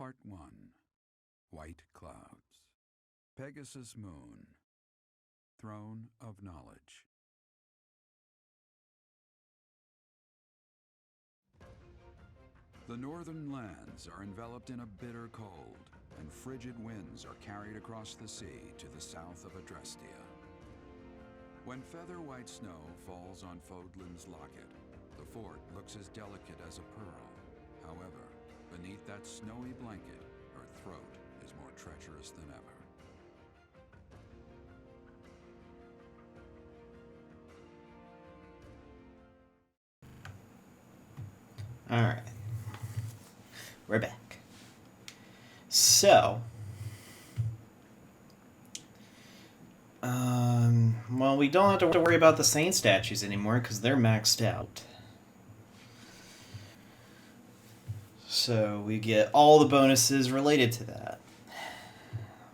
Part 1. White Clouds. Pegasus Moon. Throne of Knowledge. The northern lands are enveloped in a bitter cold, and frigid winds are carried across the sea to the south of Adrestia. When feather-white snow falls on Fodlan's locket, the fort looks as delicate as a pearl. However, beneath that snowy blanket, her throat is more treacherous than ever. Alright. We're back. So, well, we don't have to worry about the Saint statues anymore because they're maxed out. So we get all the bonuses related to that.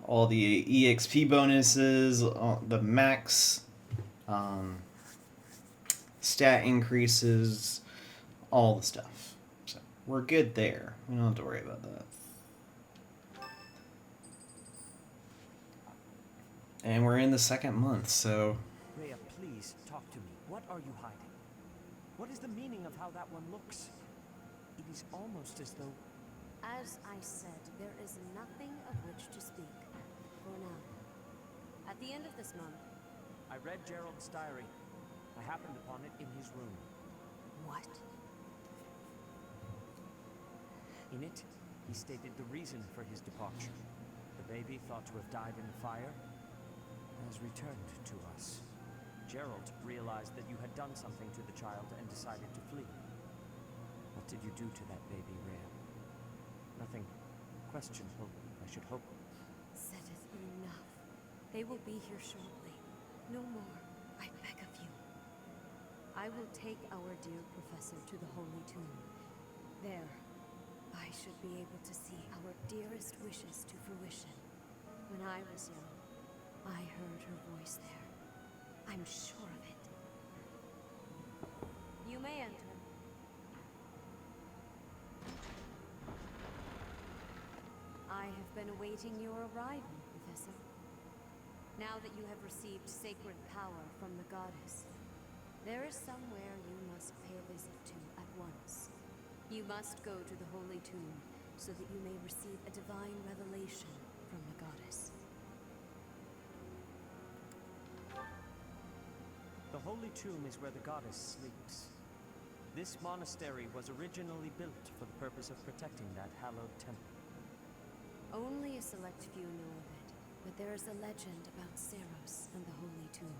All the EXP bonuses, the max stat increases, all the stuff. So we're good there. We don't have to worry about that. And we're in the second month, so... Rhea, please, talk to me. What are you hiding? What is the meaning of how that one looks? It is almost as though... As I said, there is nothing of which to speak. For now. At the end of this month... I read Gerald's diary. I happened upon it in his room. What? In it, he stated the reason for his departure. The baby, thought to have died in the fire, has returned to us. Gerald realized that you had done something to the child and decided to flee. What did you do to that baby, Rhea? Nothing questionable, I should hope. Said it enough. They will be here shortly. No more, I beg of you. I will take our dear professor to the Holy Tomb. There, I should be able to see our dearest wishes to fruition. When I was young, I heard her voice there. I'm sure of it. You may enter. I have been awaiting your arrival, Professor. Now that you have received sacred power from the goddess, there is somewhere you must pay a visit to at once. You must go to the Holy Tomb so that you may receive a divine revelation from the goddess. The Holy Tomb is where the goddess sleeps. This monastery was originally built for the purpose of protecting that hallowed temple. Only a select few know of it, but there is a legend about Seros and the Holy Tomb.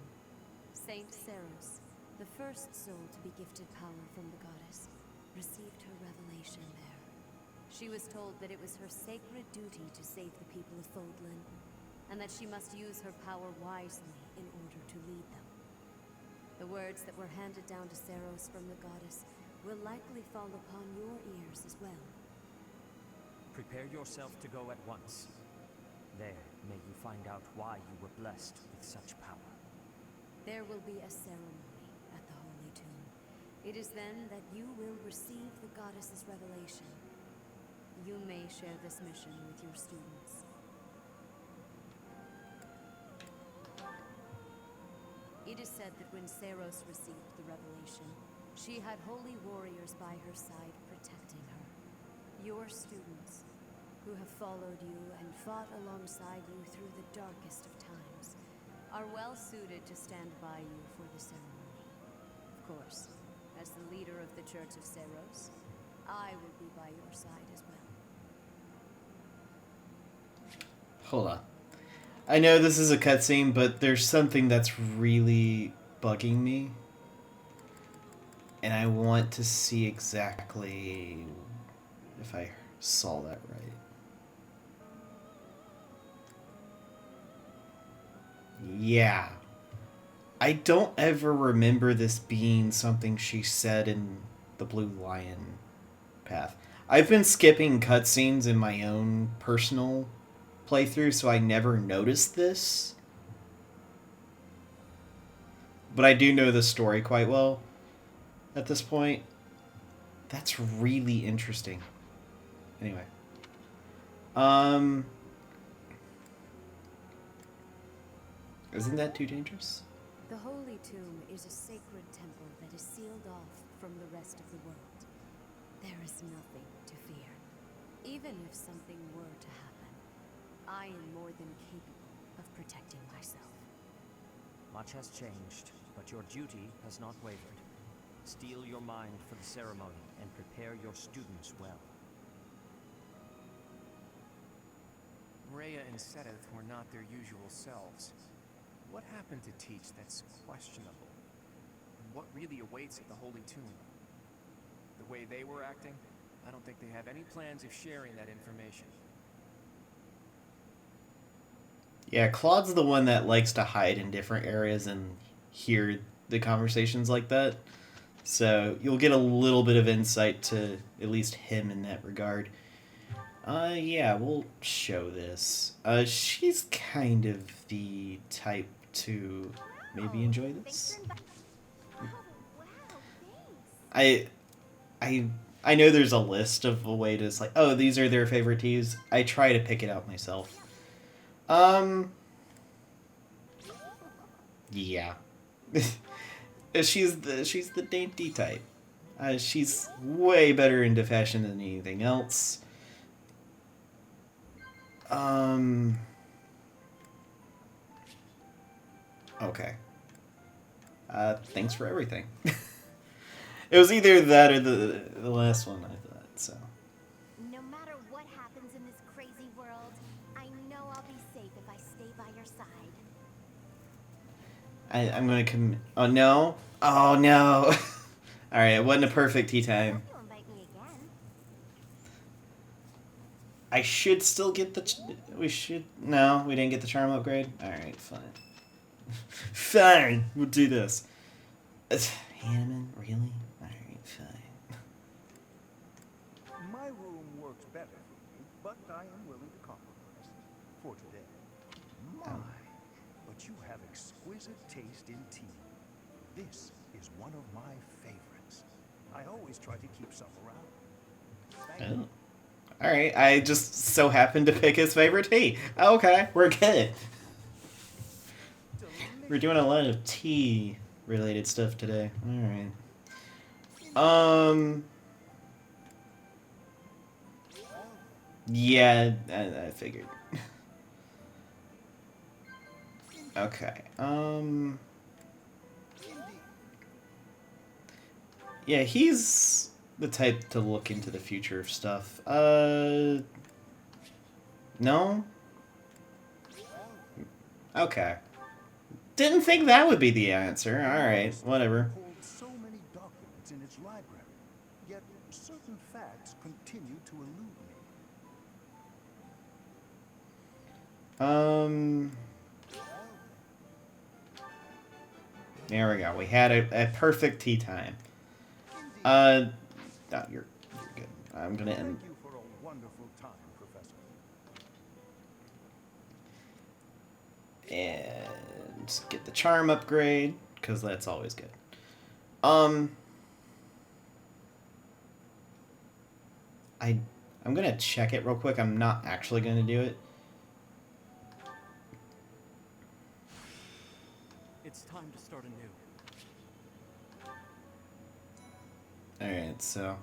Saint Seros, the first soul to be gifted power from the goddess, received her revelation there. She was told that it was her sacred duty to save the people of Fodlan, and that she must use her power wisely in order to lead them. The words that were handed down to Seros from the goddess will likely fall upon your ears as well. Prepare yourself to go at once. There, may you find out why you were blessed with such power. There will be a ceremony at the Holy Tomb. It is then that you will receive the goddess's revelation. You may share this mission with your students. It is said that when Seros received the revelation, she had holy warriors by her side protecting her. Your students, who have followed you and fought alongside you through the darkest of times, are well suited to stand by you for the ceremony. Of course, as the leader of the Church of Seros, I will be by your side as well. Hold on. I know this is a cutscene, but there's something that's really bugging me. And I want to see exactly if I saw that right. Yeah. I don't ever remember this being something she said in the Blue Lion path. I've been skipping cutscenes in my own personal playthrough, so I never noticed this. But I do know the story quite well at this point. That's really interesting. Anyway. Isn't that too dangerous? The Holy Tomb is a sacred temple that is sealed off from the rest of the world. There is nothing to fear. Even if something were to happen, I am more than capable of protecting myself. Much has changed, but your duty has not wavered. Steel your mind for the ceremony and prepare your students well. Rhea and Sedith were not their usual selves. What happened to teach that's questionable? And what really awaits at the Holy Tomb? The way they were acting, I don't think they have any plans of sharing that information. Yeah, Claude's the one that likes to hide in different areas and hear the conversations like that. So you'll get a little bit of insight to at least him in that regard. Yeah, we'll show this. She's kind of the type to maybe enjoy this. I know there's a list of a way to just like, oh, these are their favorite teas. I try to pick it out myself. Yeah. she's the dainty type. She's way better into fashion than anything else. Okay. Thanks for everything. It was either that or the last one, I thought, so. No matter what happens in this crazy world, I know I'll be safe if I stay by your side. I'm gonna oh no. Oh no. Alright, it wasn't a perfect tea time. You'll invite me again. I should still get no, we didn't get the charm upgrade? Alright, fine. Fine, we'll do this. Hanneman, really? Alright, fine. My room works better for me, but I am willing to compromise. For today. My, but you have exquisite taste in tea. This is one of my favorites. I always try to keep some around. Thank you. Alright, I just so happened to pick his favorite tea. Okay, we're good. We're doing a lot of tea related stuff today. Alright. Yeah, I figured. Okay. Yeah, he's the type to look into the future of stuff. No? Okay. Didn't think that would be the answer. Alright, whatever. Holds so many documents in its library, yet certain facts continue to elude me. There we go. We had a perfect tea time. No, you're good. I'm gonna end. Thank you for a wonderful time, Professor. And get the charm upgrade, because that's always good. I'm gonna check it real quick. I'm not actually gonna do it. It's time to start anew. Alright, so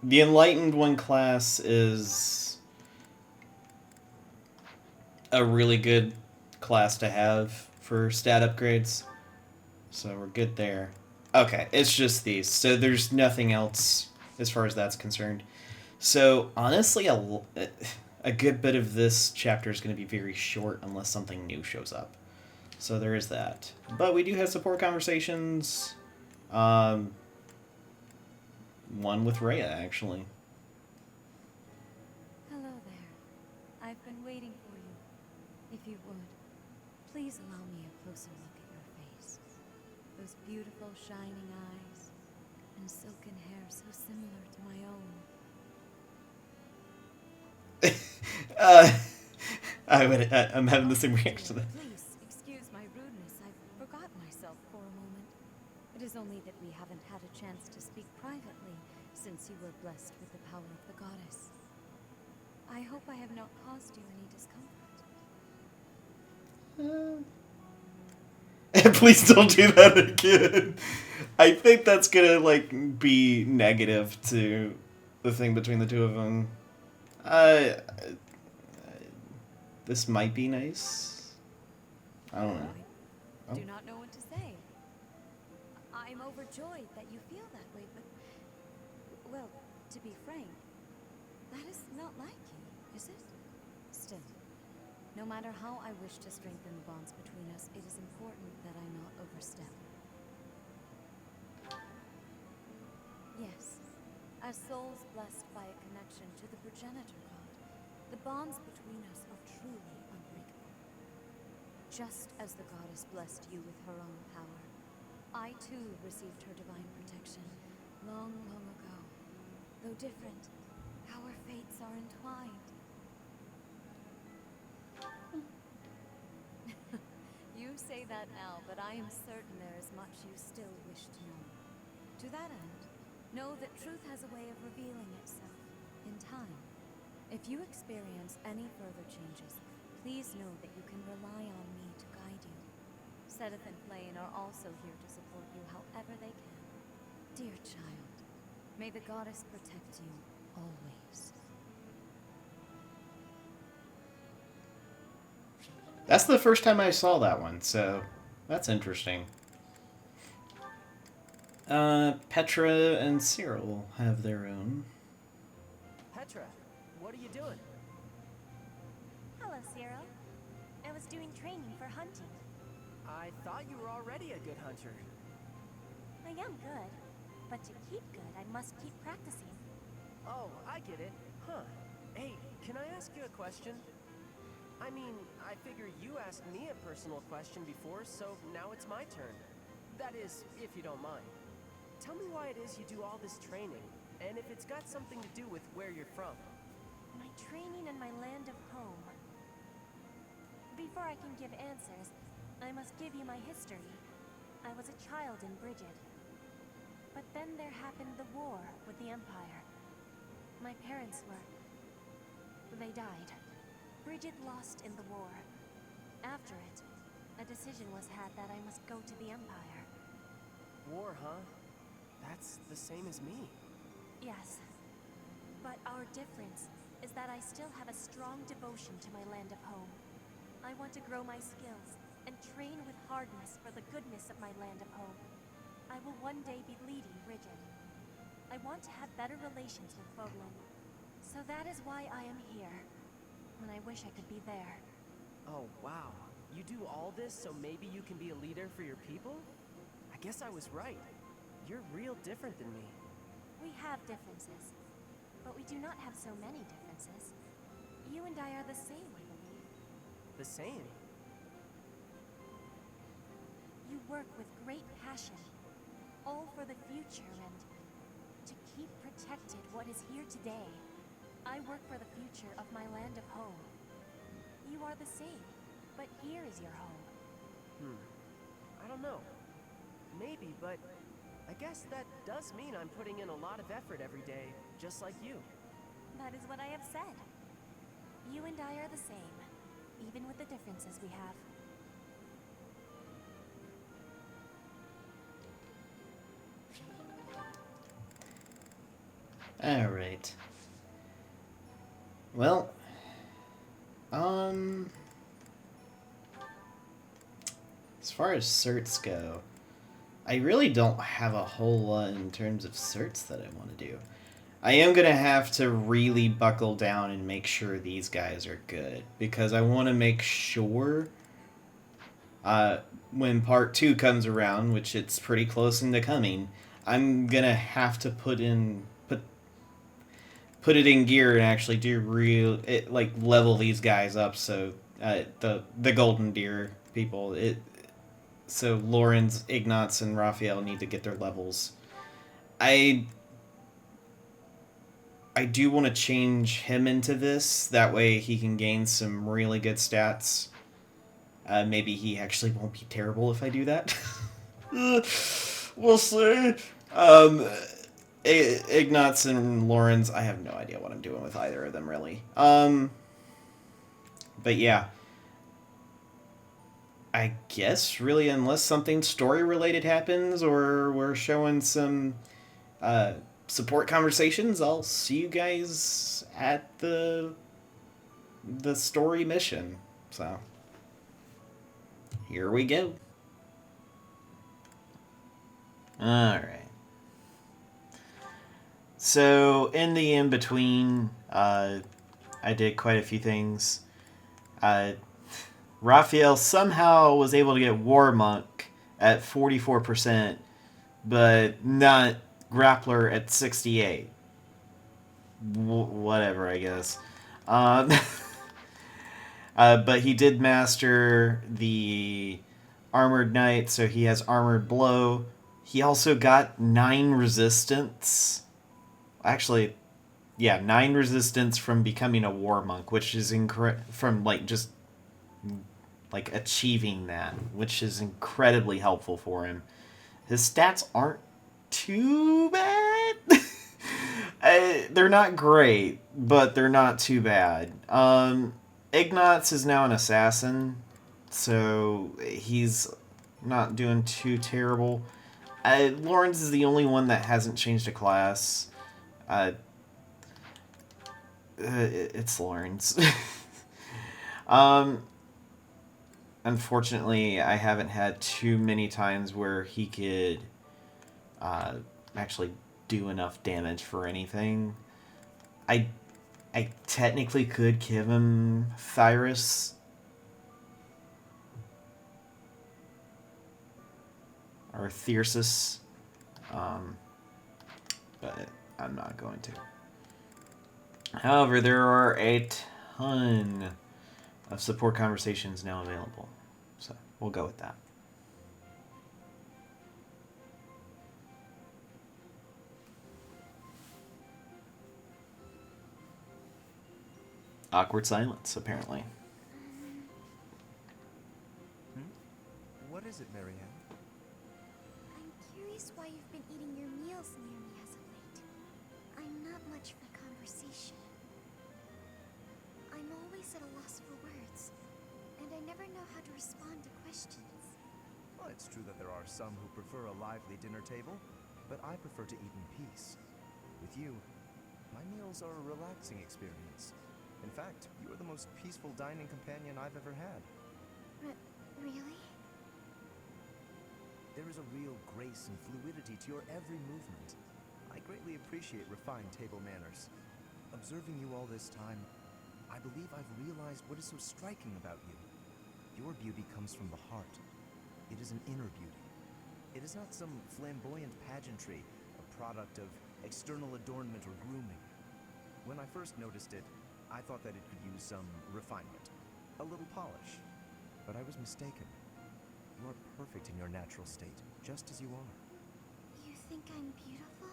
the Enlightened One class is a really good class to have for stat upgrades. So we're good there. Okay, it's just these. So there's nothing else as far as that's concerned. So honestly, a good bit of this chapter is going to be very short unless something new shows up. So there is that. But we do have support conversations. One with Rhea, actually. Hello there. I've been waiting for you. If you would, please allow me a closer look at your face. Those beautiful shining eyes and silken hair so similar to my own. I'm having the same reaction to that. Please excuse my rudeness. I forgot myself for a moment. It is only that we haven't had a chance to speak privately since you were blessed with the power of the goddess. I hope I have not caused you any discomfort. Please don't do that again. I think that's gonna, like, be negative to the thing between the two of them. This might be nice. I don't know. I do not know what to say. I'm overjoyed that you feel that way, but... Well, to be frank, that is not like you, is it? Still, no matter how I wish to strengthen the bonds between us, it is important that I not overstep. Yes, as souls blessed by a connection to the progenitor god, the bonds between us are truly unbreakable. Just as the goddess blessed you with her own power, I too received her divine protection long, long ago. Though different, our fates are entwined. You say that now, but I am certain there is much you still wish to know. To that end, know that truth has a way of revealing itself in time. If you experience any further changes, please know that you can rely on me to guide you. Sedith and Flame are also here to support you however they can. Dear child, may the goddess protect you always. That's the first time I saw that one, so that's interesting. Petra and Cyril have their own. Petra, what are you doing? Hello, Cyril. I was doing training for hunting. I thought you were already a good hunter. I am good, but to keep good, I must keep practicing. Oh, I get it. Huh. Hey, can I ask you a question? I mean, I figure you asked me a personal question before, so now it's my turn. That is, if you don't mind. Tell me why it is you do all this training, and if it's got something to do with where you're from. My training in my land of home. Before I can give answers, I must give you my history. I was a child in Brigid. But then there happened the war with the Empire. My parents they died. Brigid lost in the war. After it, a decision was had that I must go to the Empire. War, huh? That's the same as me. Yes. But our difference is that I still have a strong devotion to my land of home. I want to grow my skills and train with hardness for the goodness of my land of home. I will one day be leading Brigid. I want to have better relations with Fodlan. So that is why I am here. And I wish I could be there. Oh, wow. You do all this so maybe you can be a leader for your people? I guess I was right. You're real different than me. We have differences, but we do not have so many differences. You and I are the same, I believe. The same? You work with great passion, all for the future and to keep protected what is here today. I work for the future of my land of home. You are the same, but here is your home. I don't know. Maybe, but I guess that does mean I'm putting in a lot of effort every day, just like you. That is what I have said. You and I are the same, even with the differences we have. Alright. Well, as far as certs go, I really don't have a whole lot in terms of certs that I want to do. I am going to have to really buckle down and make sure these guys are good, because I want to make sure when part 2 comes around, which it's pretty close into coming, I'm going to have to put it in gear and actually do level these guys up. So the Golden Deer people, so Lawrence, Ignatz, and Raphael need to get their levels. I do want to change him into this. That way he can gain some really good stats. Maybe he actually won't be terrible if I do that. We'll see. Ignatz and Lawrence, I have no idea what I'm doing with either of them, really. But yeah. I guess, really, unless something story-related happens or we're showing some support conversations, I'll see you guys at the story mission. So, here we go. Alright. So, in the in-between, I did quite a few things. Raphael somehow was able to get War Monk at 44%, but not Grappler at 68. Whatever, I guess. But he did master the Armored Knight, so he has Armored Blow. He also got 9 resistance. Actually, yeah, 9 resistance from becoming a War Monk, which is from just achieving that, which is incredibly helpful for him. His stats aren't too bad. They're not great, but they're not too bad. Ignatz is now an assassin, so he's not doing too terrible. Lawrence is the only one that hasn't changed a class. It's Lawrence. Unfortunately, I haven't had too many times where he could actually do enough damage for anything. I technically could give him Thyrus. Or Thyrsus. But I'm not going to. However, there are a ton of support conversations now available. So we'll go with that. Awkward silence, apparently. What is it, Marianne? I'm curious why you've been eating your meals near me as of late. I'm not much for conversation. I'm always at a loss for words, and I never know how to respond to questions. Well, it's true that there are some who prefer a lively dinner table, but I prefer to eat in peace. With you, my meals are a relaxing experience. In fact, you are the most peaceful dining companion I've ever had. Really? There is a real grace and fluidity to your every movement. I greatly appreciate refined table manners. Observing you all this time, I believe I've realized what is so striking about you. Your beauty comes from the heart. It is an inner beauty. It is not some flamboyant pageantry, a product of external adornment or grooming. When I first noticed it, I thought that it could use some refinement, a little polish. But I was mistaken. You are perfect in your natural state, just as you are. You think I'm beautiful?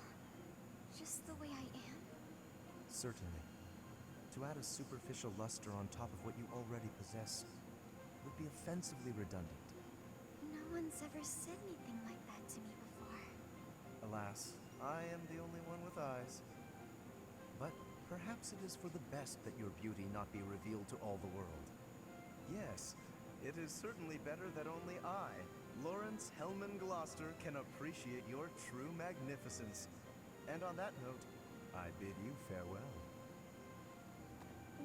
Just the way I am? Certainly. To add a superficial luster on top of what you already possess would be offensively redundant. No one's ever said anything like that to me before. Alas, I am the only one with eyes. But perhaps it is for the best that your beauty not be revealed to all the world. Yes, it is certainly better that only I, Lawrence Hellman Gloucester, can appreciate your true magnificence. And on that note, I bid you farewell.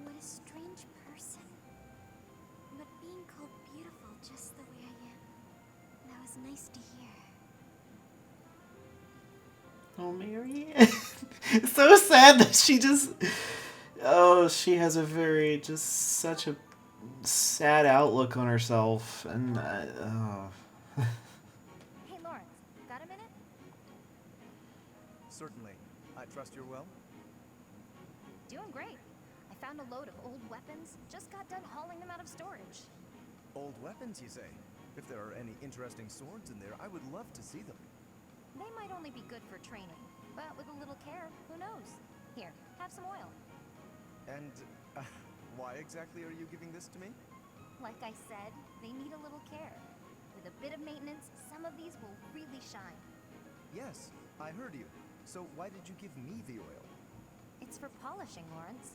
What a strange person. But being called beautiful just the way I am, that was nice to hear. Oh, Marianne. It's so sad that she just... Oh, she has such a sad outlook on herself. And, oh. Hey, Lawrence, got a minute? Certainly. I trust you're well? Doing great. I found a load of old weapons, just got done hauling them out of storage. Old weapons, you say? If there are any interesting swords in there, I would love to see them. They might only be good for training, but with a little care, who knows? Here, have some oil. And why exactly are you giving this to me? Like I said, they need a little care. With a bit of maintenance, some of these will really shine. Yes, I heard you. So why did you give me the oil? It's for polishing, Lawrence.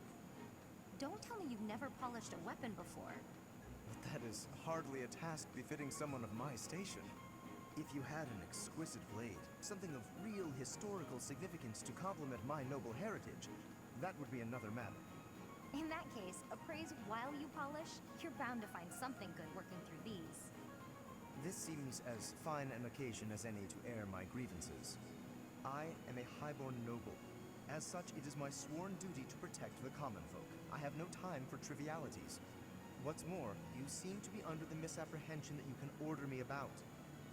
Don't tell me you've never polished a weapon before. But that is hardly a task befitting someone of my station. If you had an exquisite blade, something of real historical significance to complement my noble heritage, that would be another matter. In that case, appraise while you polish, you're bound to find something good working through these. This seems as fine an occasion as any to air my grievances. I am a highborn noble. As such, it is my sworn duty to protect the common folk. I have no time for trivialities. What's more, you seem to be under the misapprehension that you can order me about.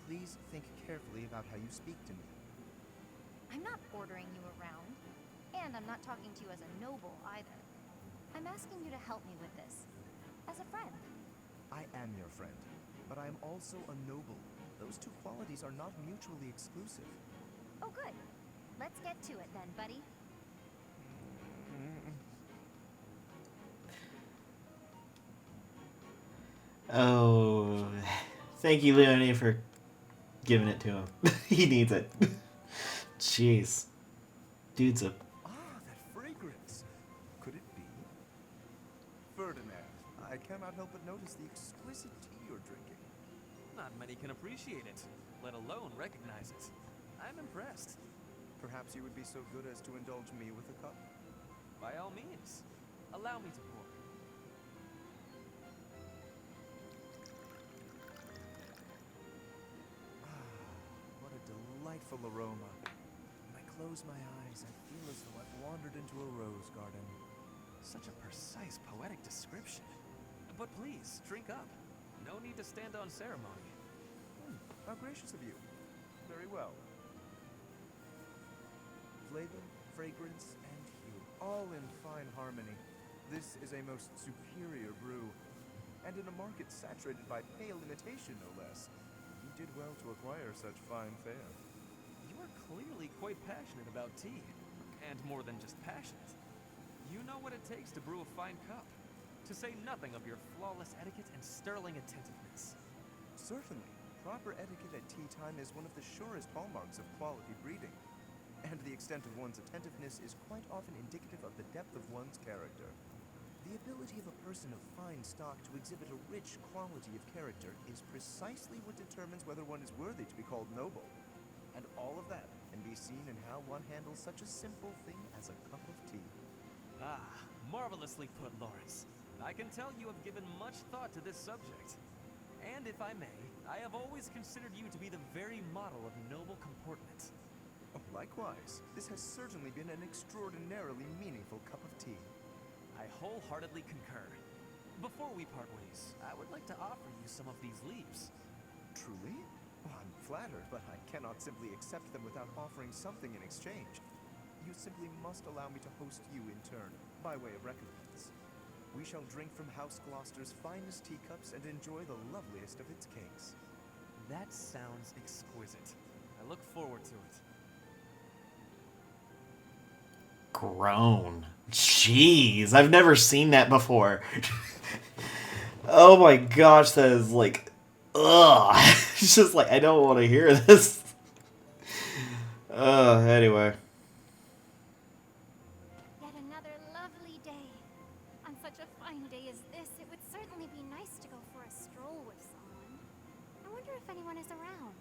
Please think carefully about how you speak to me. I'm not ordering you around, and I'm not talking to you as a noble either. I'm asking you to help me with this, as a friend. I am your friend, but I am also a noble. Those two qualities are not mutually exclusive. Oh, good. Let's get to it then, buddy. Oh, thank you, Leonie, for giving it to him. He needs it. Jeez. Dude's a... Ah, that fragrance. Could it be? Ferdinand, I cannot help but notice the exquisite tea you're drinking. Not many can appreciate it, let alone recognize it. I'm impressed. Perhaps you would be so good as to indulge me with a cup? By all means, allow me to pour. What a delightful aroma. When I close my eyes, I feel as though I've wandered into a rose garden. Such a precise, poetic description. But please, drink up. No need to stand on ceremony. How gracious of you. Very well. Flavor, fragrance, and hue, all in fine harmony. This is a most superior brew, and in a market saturated by pale imitation, no less. You did well to acquire such fine fare. You are clearly quite passionate about tea. And more than just passionate. You know what it takes to brew a fine cup. To say nothing of your flawless etiquette and sterling attentiveness. Certainly. Proper etiquette at tea time is one of the surest hallmarks of quality breeding. And the extent of one's attentiveness is quite often indicative of the depth of one's character. The ability of a person of fine stock to exhibit a rich quality of character is precisely what determines whether one is worthy to be called noble. And all of that can be seen in how one handles such a simple thing as a cup of tea. Ah, marvelously put, Lawrence. I can tell you have given much thought to this subject. And if I may, I have always considered you to be the very model of noble comportment. Oh, likewise, this has certainly been an extraordinarily meaningful cup of tea. I wholeheartedly concur. Before we part ways, I would like to offer you some of these leaves. Truly? Well, I'm flattered, but I cannot simply accept them without offering something in exchange. You simply must allow me to host you in turn, by way of recompense. We shall drink from House Gloucester's finest teacups and enjoy the loveliest of its cakes. That sounds exquisite. I look forward to it. Groan. Jeez, I've never seen that before. Oh my gosh, that is like... Ugh. It's just like, I don't want to hear this. Anyway. Yet another lovely day. On such a fine day as this, it would certainly be nice to go for a stroll with someone. I wonder if anyone is around.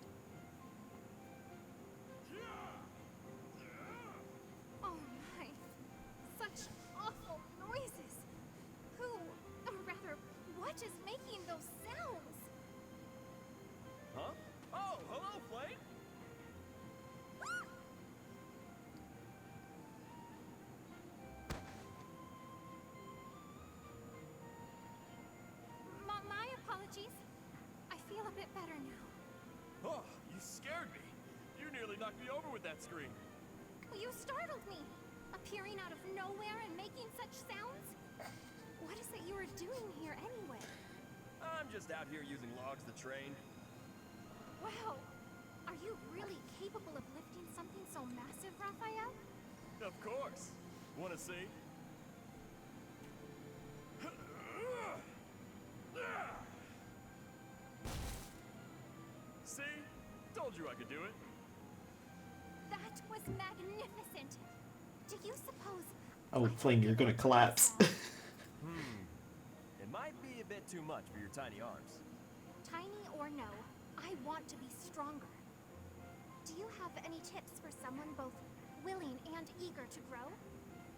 Oh my. Such awful noises. Who, or rather, what is making those sounds? Huh? Oh, hello, Flame! My apologies. I feel a bit better now. Oh, you scared me. You nearly knocked me over with that scream. You startled me. Appearing out of nowhere and making such sounds? What is it you are doing here anyway? I'm just out here using logs to train. Wow. Are you really capable of lifting something so massive, Raphael? Of course. Wanna see? See? Told you I could do it. That was magnificent. Do you suppose... Oh, Flame, you're gonna collapse. It might be a bit too much for your tiny arms. Tiny or no, I want to be stronger. Do you have any tips for someone both willing and eager to grow?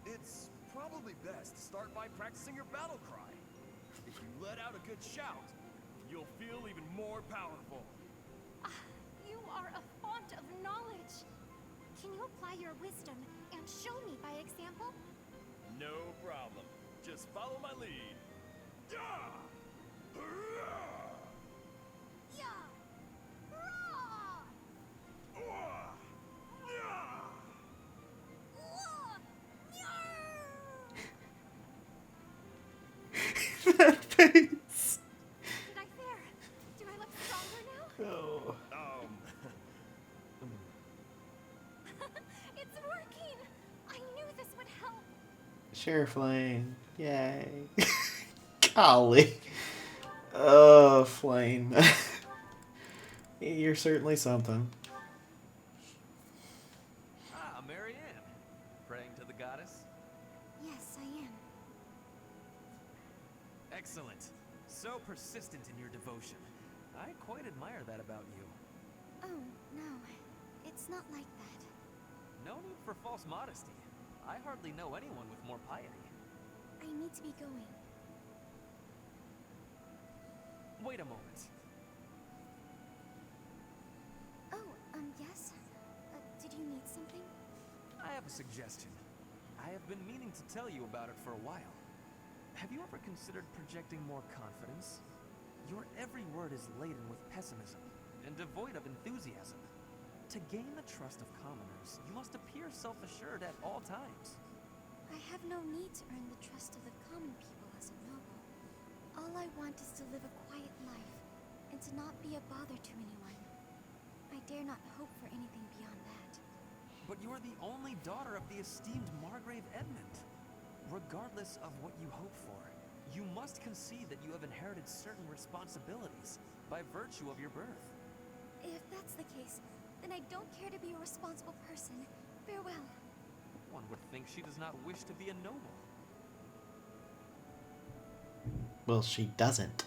It's probably best to start by practicing your battle cry. If you let out a good shout, you'll feel even more powerful. You are a font of knowledge. Can you apply your wisdom and show me by example? No problem. Just follow my lead. Yeah! Hurrah! Yeah! Hurrah! Wah! Yeah! Whoa! That face. Did I fare? Do I look stronger now? Oh. It's working! I knew this would help. Share Flame. Yay. Golly. Oh, Flame. You're certainly something. Ah, Marianne. Praying to the goddess? Yes, I am. Excellent. So persistent in your devotion. I quite admire that about you. Oh, no. It's not like that. No need for false modesty. I hardly know anyone with more piety. I need to be going. Wait a moment. Oh, yes? Did you need something? I have a suggestion. I have been meaning to tell you about it for a while. Have you ever considered projecting more confidence? Your every word is laden with pessimism and devoid of enthusiasm. To gain the trust of commoners, you must appear self-assured at all times. I have no need to earn the trust of the common people as a noble. All I want is to live a quiet life, and to not be a bother to anyone. I dare not hope for anything beyond that. But you are the only daughter of the esteemed Margrave Edmund. Regardless of what you hope for, you must concede that you have inherited certain responsibilities by virtue of your birth. If that's the case, then I don't care to be a responsible person. Farewell. One would think she does not wish to be a noble. Well, she doesn't.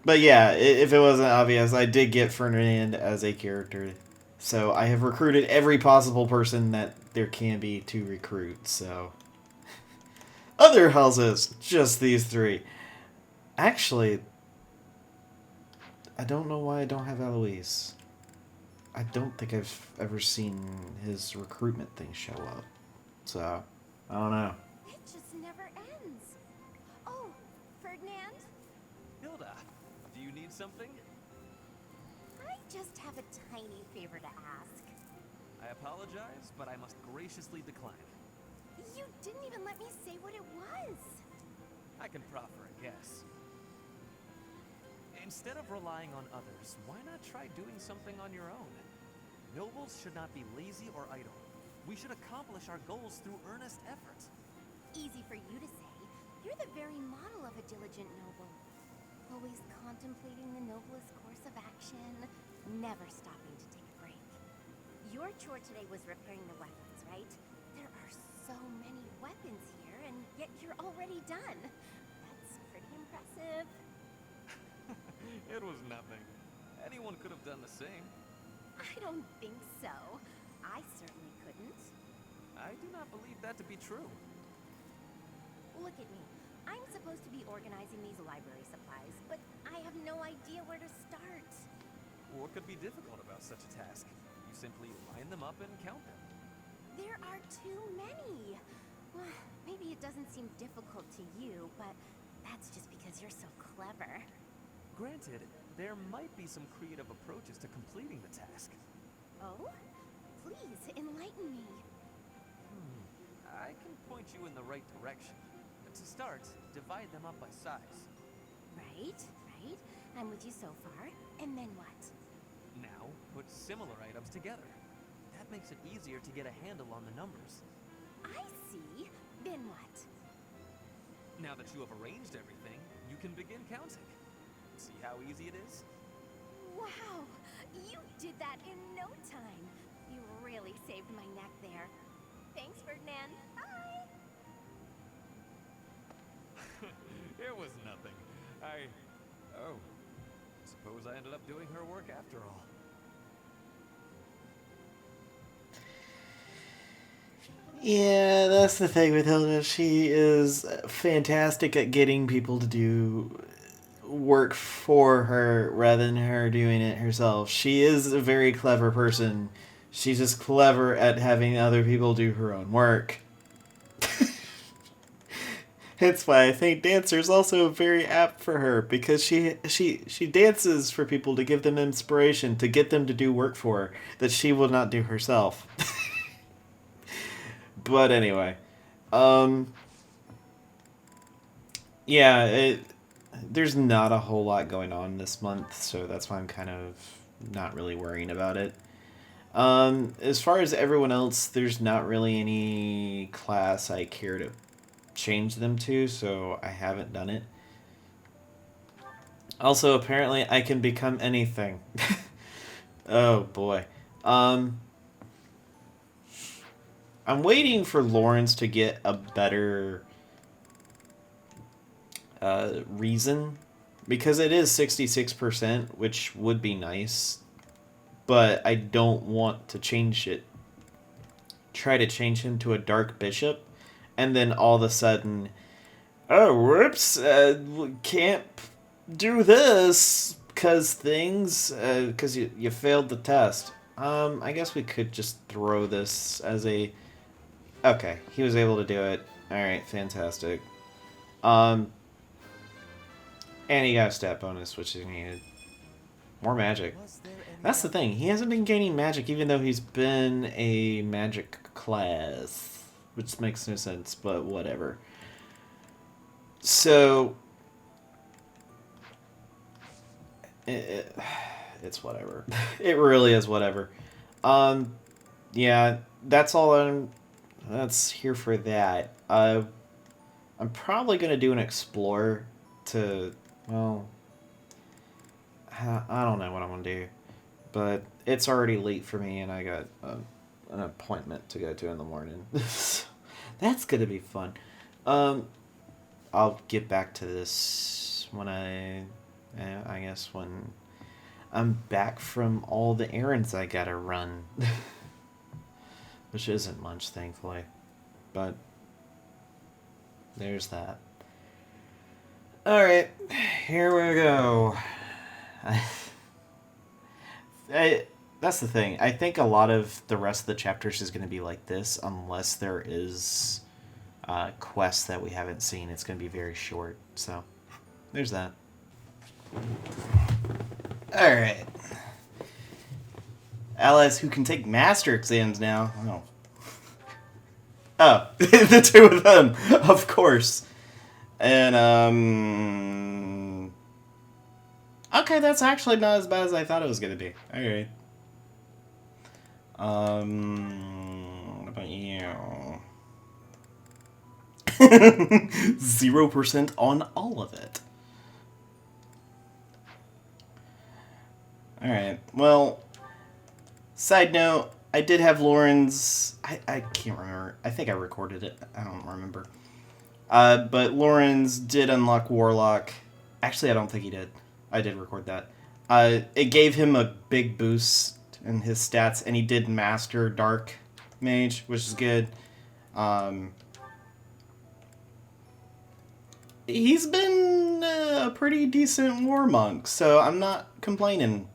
But yeah, if it wasn't obvious, I did get Ferdinand as a character. So I have recruited every possible person that there can be to recruit, so... Other houses, just these three. Actually, I don't know why I don't have Eloise. I don't think I've ever seen his recruitment thing show up. So, I don't know. It just never ends. Oh, Ferdinand? Hilda, do you need something? I just have a tiny favor to ask. I apologize, but I must graciously decline. You didn't even let me say what it was. I can proffer a guess. Instead of relying on others, why not try doing something on your own? Nobles should not be lazy or idle. We should accomplish our goals through earnest effort. Easy for you to say. You're the very model of a diligent noble. Always contemplating the noblest course of action, never stopping to take a break. Your chore today was repairing the weapons, right? There are so many weapons here, and yet you're already done. That's pretty impressive. It was nothing. Anyone could have done the same. I don't think so. I certainly couldn't. I do not believe that to be true. Look at me. I'm supposed to be organizing these library supplies, but I have no idea where to start. What could be difficult about such a task? You simply line them up and count them. There are too many. Well, maybe it doesn't seem difficult to you, but that's just because you're so clever. Granted, there might be some creative approaches to completing the task. Oh? Please, enlighten me. I can point you in the right direction. To start, divide them up by size. Right. I'm with you so far. And then what? Now, put similar items together. That makes it easier to get a handle on the numbers. I see. Then what? Now that you have arranged everything, you can begin counting. See how easy it is? Wow! You did that in no time. You really saved my neck there. Thanks, Ferdinand. Bye! It was nothing. Oh. Suppose I ended up doing her work after all. Yeah, that's the thing with Hilda. She is fantastic at getting people to do work for her rather than her doing it herself. She is a very clever person. She's just clever at having other people do her own work. That's why I think dancer is also very apt for her, because she dances for people to give them inspiration, to get them to do work for her that she will not do herself. But anyway, yeah, there's not a whole lot going on this month, so that's why I'm kind of not really worrying about it. As far as everyone else, there's not really any class I care to change them to, so I haven't done it. Also, apparently, I can become anything. Oh boy. I'm waiting for Lawrence to get a better reason, because it is 66%, which would be nice, but I don't want to change it. Try to change him to a dark bishop, and then all of a sudden, oh, whoops, can't do this because you failed the test. I guess we could just throw this as a... Okay, he was able to do it. Alright, fantastic. And he got a stat bonus, which is needed. More magic. That's the thing. He hasn't been gaining magic even though he's been a magic class. Which makes no sense, but whatever. So... It's whatever. It really is whatever. Yeah, that's all that's here for that. I'm probably going to do an explore to, well, I don't know what I'm going to do. But it's already late for me, and I got an appointment to go to in the morning. That's going to be fun. I'll get back to this when I guess when I'm back from all the errands I gotta run. Which isn't much, thankfully. But there's that. Alright, here we go. That's the thing. I think a lot of the rest of the chapters is going to be like this, unless there is quests that we haven't seen. It's going to be very short. So, there's that. Alright. Allies who can take master exams now. Oh, the two of them, of course. And, okay, that's actually not as bad as I thought it was going to be. Alright. What about you? 0% on all of it. Alright, well, side note, I did have Lauren's... I can't remember. I think I recorded it. I don't remember. But Lauren's did unlock Warlock. Actually, I don't think he did. I did record that. It gave him a big boost in his stats, and he did master Dark Mage, which is good. He's been a pretty decent war monk, so I'm not complaining,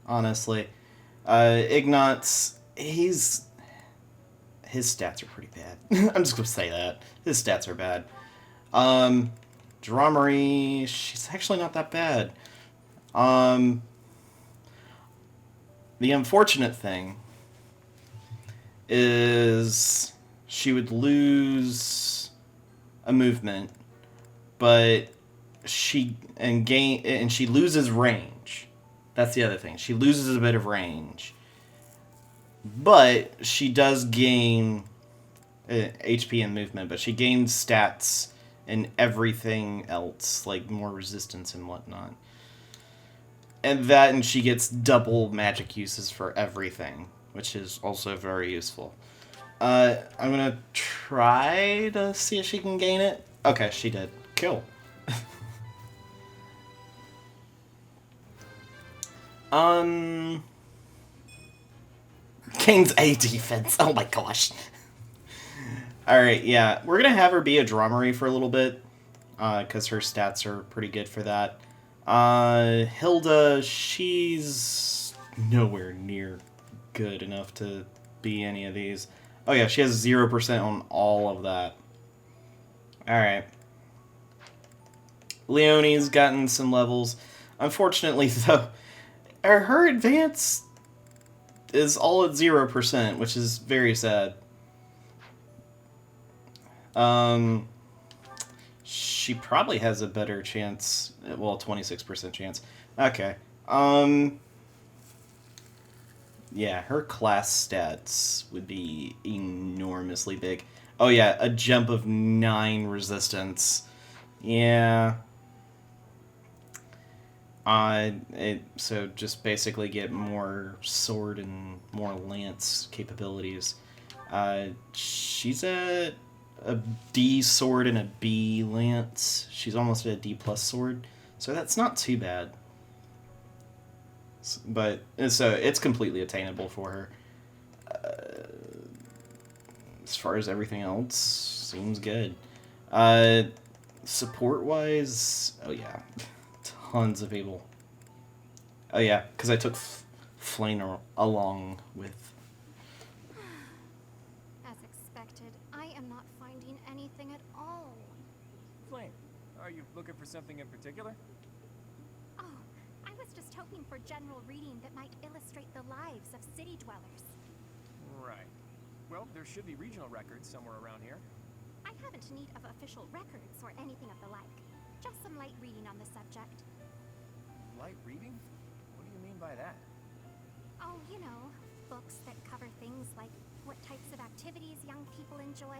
honestly. Ignatz, his stats are pretty bad. I'm just gonna say that. His stats are bad. Dromary, she's actually not that bad. The unfortunate thing is she would lose a movement, but she loses range. That's the other thing. She loses a bit of range, but she does gain HP and movement. But she gains stats and everything else, like more resistance and whatnot. and she gets double magic uses for everything, which is also very useful. I'm gonna try to see if she can gain it. Okay, she did. Cool. Gains a defense. Oh my gosh. Alright, yeah. We're gonna have her be a drummery for a little bit. Because her stats are pretty good for that. Hilda, she's nowhere near good enough to be any of these. Oh yeah, she has 0% on all of that. Alright. Leonie's gotten some levels. Unfortunately, though, her advance is all at 0%, which is very sad. She probably has a better chance. Well, 26% chance. Okay. Yeah, her class stats would be enormously big. Oh yeah, a jump of 9 resistance. Yeah. So just basically get more sword and more lance capabilities. She's at a D sword and a B lance. She's almost at a D plus sword, so that's not too bad. But so it's completely attainable for her. As far as everything else, seems good. Support wise, oh yeah, tons of people. Oh yeah, because I took Flame along with. As expected, I am not finding anything at all. Flame, are you looking for something in particular? Oh, I was just hoping for general reading that might illustrate the lives of city dwellers. Right. Well, there should be regional records somewhere around here. I haven't need of official records or anything of the like. Just some light reading on the subject. Light reading? What do you mean by that? Oh, you know, books that cover things like what types of activities young people enjoy,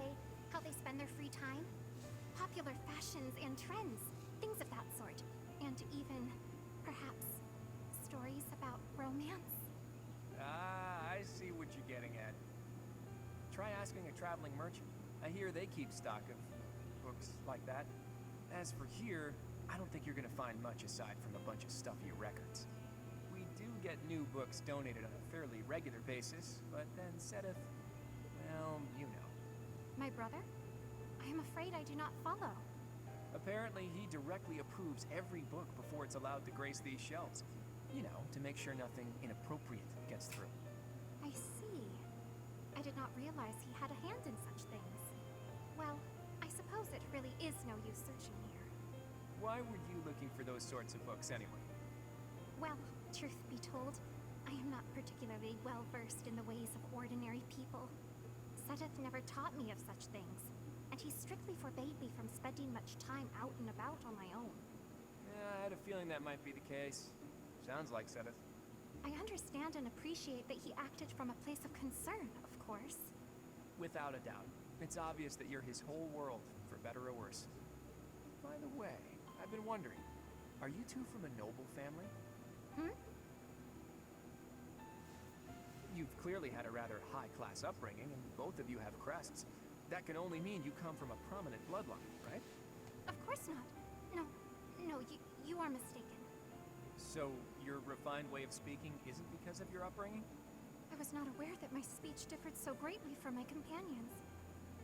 how they spend their free time, popular fashions and trends, things of that sort. And even, perhaps, stories about romance. Ah, I see what you're getting at. Try asking a traveling merchant. I hear they keep stock of books like that. As for here, I don't think you're gonna find much aside from a bunch of stuffy records. We do get new books donated on a fairly regular basis, but then Sedith, well, you know. My brother? I am afraid I do not follow. Apparently, he directly approves every book before it's allowed to grace these shelves. You know, to make sure nothing inappropriate gets through. I see. I did not realize he had a hand in such things. Well, I suppose it really is no use searching here. Why were you looking for those sorts of books anyway? Well, truth be told, I am not particularly well versed in the ways of ordinary people. Sedith never taught me of such things, and he strictly forbade me from spending much time out and about on my own. Yeah, I had a feeling that might be the case. Sounds like Sedith. I understand and appreciate that he acted from a place of concern, of course. Without a doubt. It's obvious that you're his whole world, for better or worse. By the way, I've been wondering, are you two from a noble family? Hmm? You've clearly had a rather high-class upbringing, and both of you have crests. That can only mean you come from a prominent bloodline, right? Of course not. No, you are mistaken. So, your refined way of speaking isn't because of your upbringing? I was not aware that my speech differed so greatly from my companions.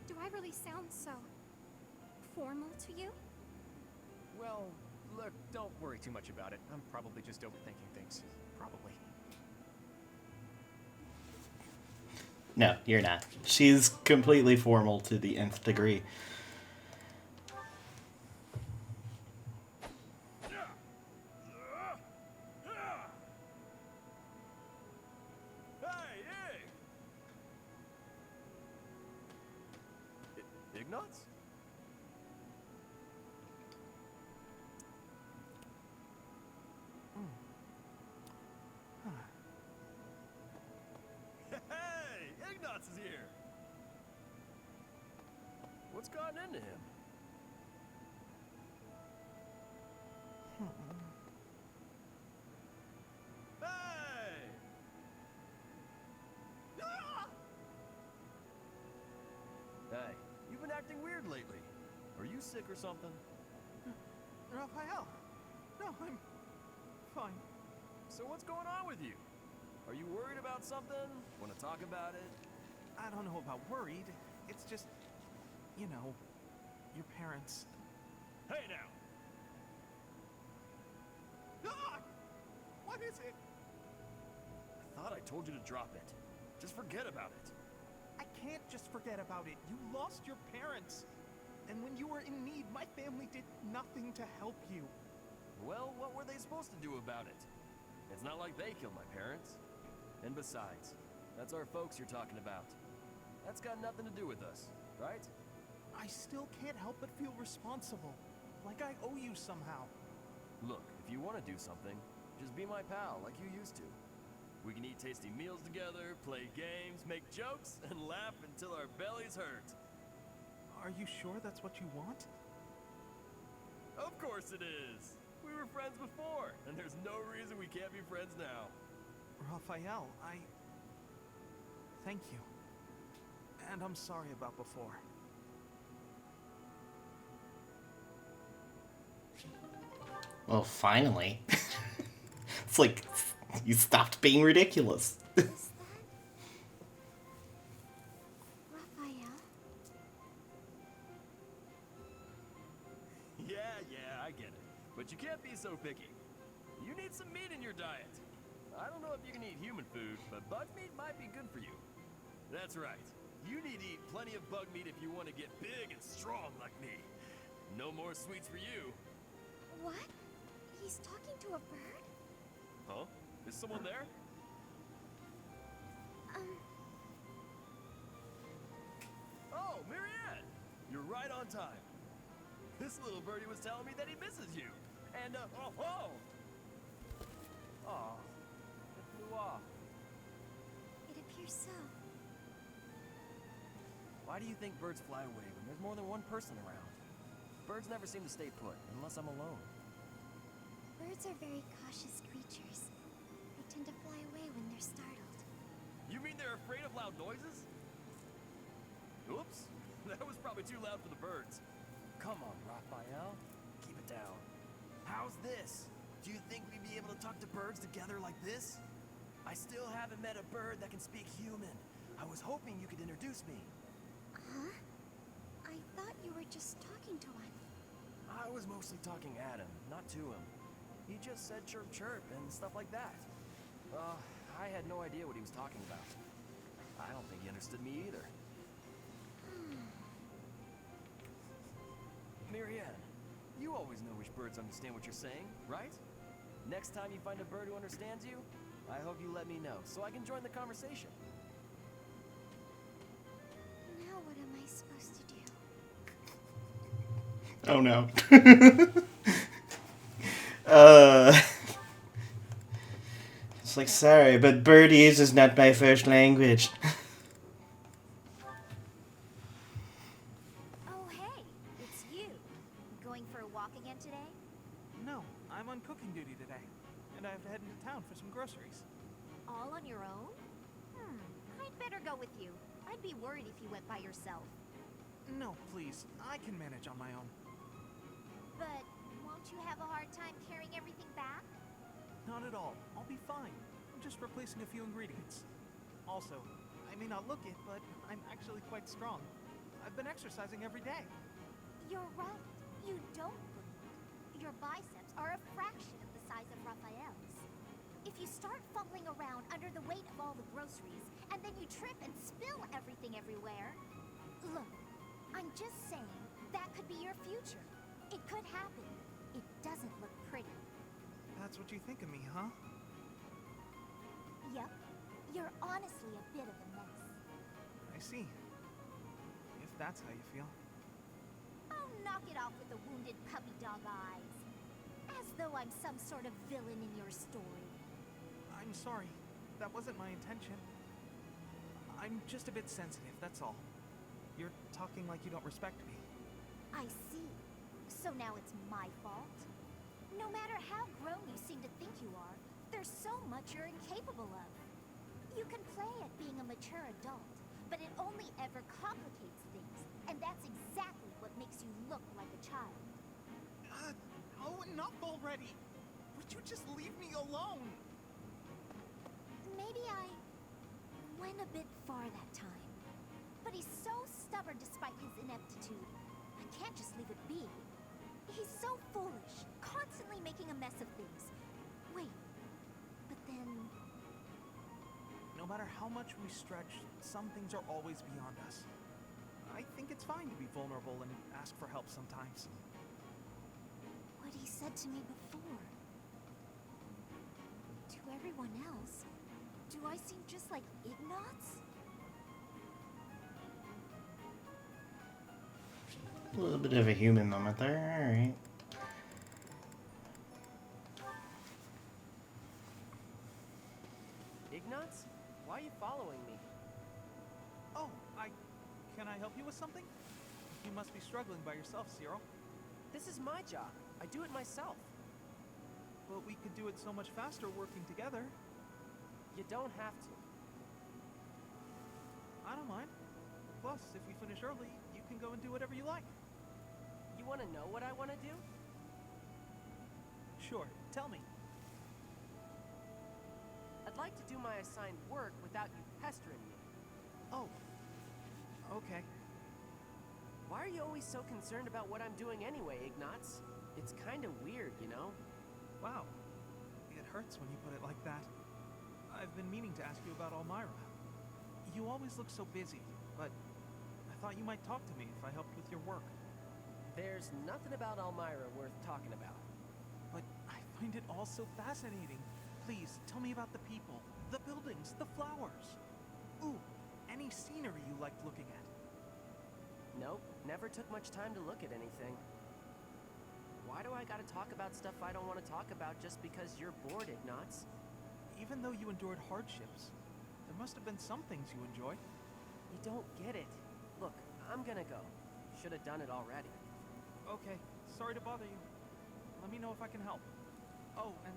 Do I really sound so formal to you? Well, look, don't worry too much about it. I'm probably just overthinking things. Probably. No, you're not. She's completely formal to the nth degree. Ignatz? Hey! Ignatz is here! What's gotten into him? acting weird lately. Are you sick or something? Raphael! No, I'm fine. So what's going on with you? Are you worried about something? Want to talk about it? I don't know about worried. It's just, you know, your parents. Hey now! Ah! What is it? I thought I told you to drop it. Just forget about it. I can't just forget about it. You lost your parents. And when you were in need, my family did nothing to help you. Well, what were they supposed to do about it? It's not like they killed my parents. And besides, that's our folks you're talking about. That's got nothing to do with us, right? I still can't help but feel responsible. Like I owe you somehow. Look, if you want to do something, just be my pal like you used to. We can eat tasty meals together, play games, make jokes, and laugh until our bellies hurt. Are you sure that's what you want? Of course it is! We were friends before, and there's no reason we can't be friends now. Raphael, thank you. And I'm sorry about before. Well, finally. It's like you stopped being ridiculous. Is that Raphael? Yeah, I get it. But you can't be so picky. You need some meat in your diet. I don't know if you can eat human food, but bug meat might be good for you. That's right. You need to eat plenty of bug meat if you want to get big and strong like me. No more sweets for you. What? He's talking to a bird? Huh? Is someone there? Oh, Marianne! You're right on time. This little birdie was telling me that he misses you. And, Aw, it flew off. It appears so. Why do you think birds fly away when there's more than one person around? Birds never seem to stay put, unless I'm alone. Birds are very cautious creatures. They tend to fly away when they're startled. You mean they're afraid of loud noises? Oops, that was probably too loud for the birds. Come on, Raphael, keep it down. How's this? Do you think we'd be able to talk to birds together like this? I still haven't met a bird that can speak human. I was hoping you could introduce me. Huh? I thought you were just talking to one. I was mostly talking at him, not to him. He just said chirp chirp and stuff like that. I had no idea what he was talking about. I don't think he understood me either. Marianne, you always know which birds understand what you're saying, right? Next time you find a bird who understands you, I hope you let me know so I can join the conversation. Now what am I supposed to do? Oh no. It's like, sorry, but birdies is not my first language. Oh, hey, it's you. Going for a walk again today? No, I'm on cooking duty today. And I have to head into town for some groceries. All on your own? I'd better go with you. I'd be worried if you went by yourself. No, please. I can manage on my own. But won't you have a hard time carrying everything back? Not at all. I'll be fine. I'm just replacing a few ingredients. Also, I may not look it, but I'm actually quite strong. I've been exercising every day. You're right. You don't look it. Your biceps are a fraction of the size of Raphael's. If you start fumbling around under the weight of all the groceries, and then you trip and spill everything everywhere... Look, I'm just saying, that could be your future. It could happen. It doesn't look pretty. That's what you think of me, huh? Yep. You're honestly a bit of a mess. I see. If that's how you feel. Oh, knock it off with the wounded puppy dog eyes. As though I'm some sort of villain in your story. I'm sorry. That wasn't my intention. I'm just a bit sensitive, that's all. You're talking like you don't respect me. I see. So now it's my fault? No matter how grown you seem to think you are, there's so much you're incapable of. You can play at being a mature adult, but it only ever complicates things, And that's exactly what makes you look like a child. Oh, enough already! Would you just leave me alone? Maybe I went a bit far that time. But he's so stubborn despite his ineptitude. I can't just leave it be. He's so foolish, constantly making a mess of things. Wait, but then... No matter how much we stretch, some things are always beyond us. I think it's fine to be vulnerable and ask for help sometimes. What he said to me before. To everyone else, do I seem just like Ignatz? A little bit of a human moment there, alright. Ignatz? Why are you following me? Oh, can I help you with something? You must be struggling by yourself, Cyril. This is my job. I do it myself. But we could do it so much faster working together. You don't have to. I don't mind. Plus, if we finish early, you can go and do whatever you like. You want to know what I want to do? Sure, tell me. I'd like to do my assigned work without you pestering me. Oh, okay. Why are you always so concerned about what I'm doing anyway, Ignatz? It's kind of weird, you know? Wow. It hurts when you put it like that. I've been meaning to ask you about Elmira. You always look so busy, but I thought you might talk to me if I helped with your work. There's nothing about Elmira worth talking about. But I find it all so fascinating. Please, tell me about the people, the buildings, the flowers. Ooh, any scenery you liked looking at. Nope, never took much time to look at anything. Why do I gotta talk about stuff I don't want to talk about just because you're bored, Ignatz? Even though you endured hardships, there must have been some things you enjoyed. You don't get it. Look, I'm gonna go. Should have done it already. Okay, sorry to bother you. Let me know if I can help. Oh, and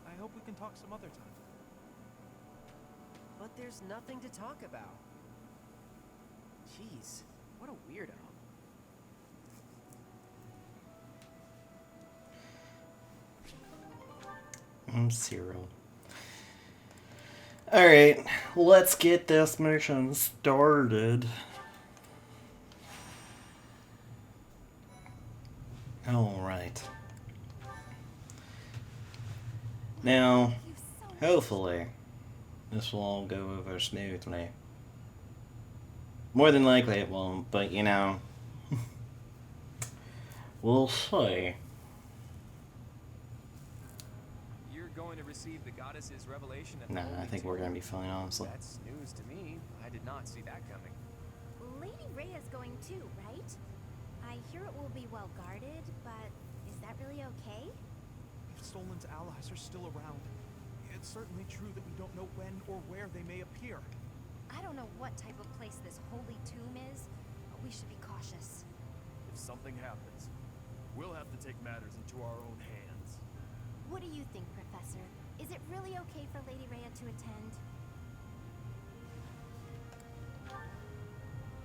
I hope we can talk some other time. But there's nothing to talk about. Jeez, what a weirdo. Cyril. Alright, let's get this mission started. Alright. Now, hopefully, this will all go over smoothly. More than likely it won't, but you know, we'll see. You're going to receive the goddess's revelation at the Nah, Holy I think we're gonna be fine, honestly. That's news to me. I did not see that coming. Lady Rhea's going too, right? I hear it will be well guarded, but is that really okay? If Stolen's allies are still around, it's certainly true that we don't know when or where they may appear. I don't know what type of place this holy tomb is, but we should be cautious. If something happens, we'll have to take matters into our own hands. What do you think, Professor? Is it really okay for Lady Rhea to attend?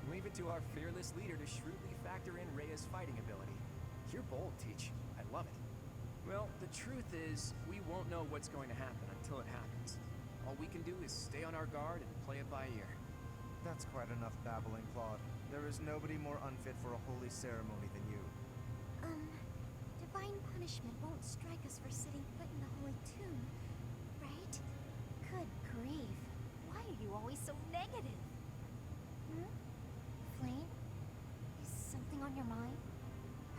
Leave it to our fearless leader to shrewdly factor in Rhea's fighting ability. You're bold, Teach. I love it. Well, the truth is, we won't know what's going to happen until it happens. All we can do is stay on our guard and play it by ear. That's quite enough babbling, Claude. There is nobody more unfit for a holy ceremony than you. Divine punishment won't strike us for setting foot in the holy tomb, right? Good grief. Why are you always so negative? Flame? Is something on your mind?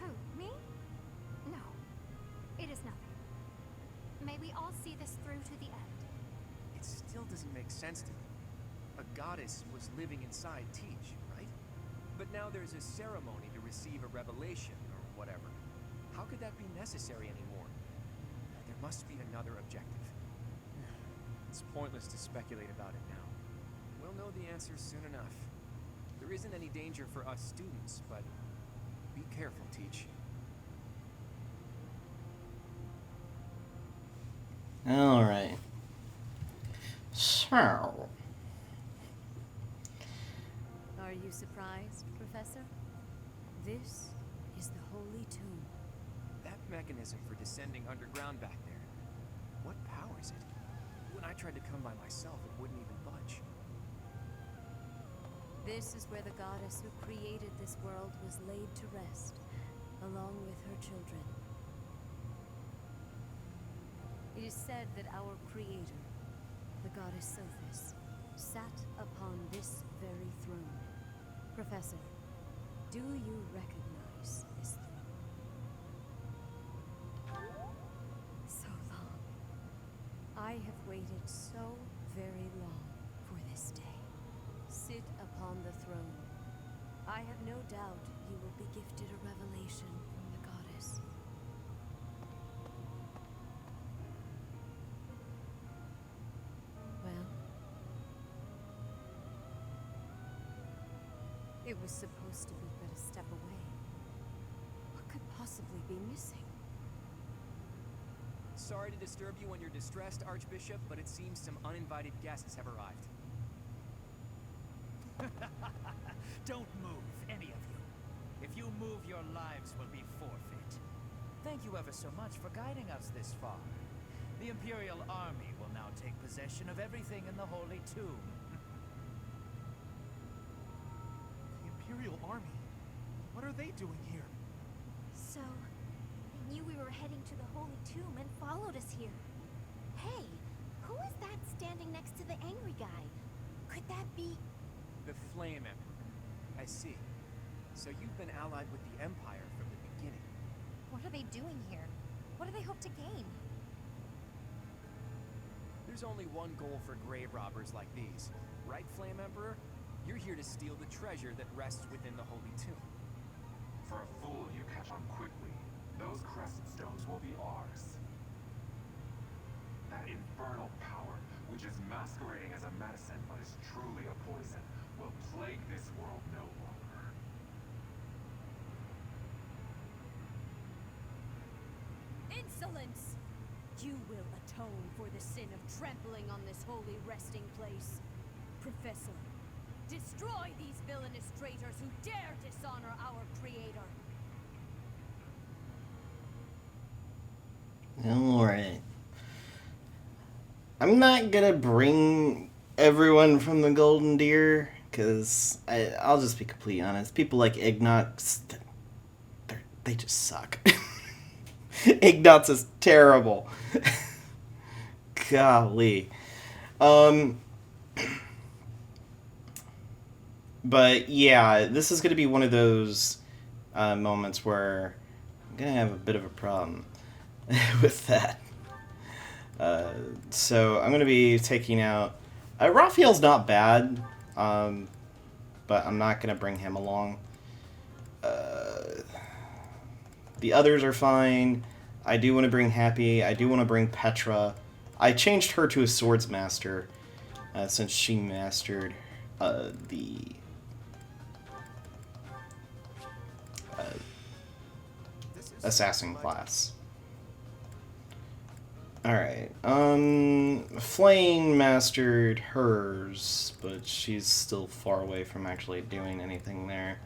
Who, me? No, it is nothing. May we all see this through to the end. It still doesn't make sense to me. A goddess was living inside Teach, right? But now there's a ceremony to receive a revelation, or whatever. How could that be necessary anymore? There must be another objective. It's pointless to speculate about it now. We'll know the answer soon enough. There isn't any danger for us students, but be careful, Teach. Alright. So. Are you surprised, Professor? Professor? This is the Holy Tomb. That mechanism for descending underground back there. What powers it? When I tried to come by myself, it wouldn't even budge. This is where the goddess who created this world was laid to rest, along with her children. It is said that our creator, the goddess Sophis, sat upon this very throne. Professor, do you recognize this throne? So long. I have waited so very long for this day. Sit upon the throne. I have no doubt you will be gifted a revelation from the goddess. Well, it was supposed to be but a step away. What could possibly be missing? Sorry to disturb you when you're distressed, Archbishop, but it seems some uninvited guests have arrived. Don't move, any of you. If you move, your lives will be forfeit. Thank you ever so much for guiding us this far. The Imperial Army will now take possession of everything in the Holy Tomb. The Imperial Army? What are they doing here? So, they knew we were heading to the Holy Tomb and followed us here. Hey, who is that standing next to the angry guy? Could that be... The Flame Emperor. I see. So you've been allied with the Empire from the beginning. What are they doing here? What do they hope to gain? There's only one goal for grave robbers like these. Right, Flame Emperor? You're here to steal the treasure that rests within the Holy Tomb. For a fool, you catch on quickly. Those crescent stones will be ours. That infernal power, which is masquerading as a medicine but is truly a poison, will plague this world no longer. Insolence! You will atone for the sin of trampling on this holy resting place. Professor, destroy these villainous traitors who dare dishonor our creator. Alright. I'm not gonna bring everyone from the Golden Deer, because I'll just be completely honest. People like Ignox, they just suck. Ignox is terrible. Golly. But yeah, this is going to be one of those moments where I'm going to have a bit of a problem with that. So I'm going to be taking out... Raphael's not bad, but I'm not going to bring him along. The others are fine. I do want to bring Happy. I do want to bring Petra. I changed her to a Swords Master, since she mastered the... assassin class. Alright, Flame mastered hers, but she's still far away from actually doing anything there.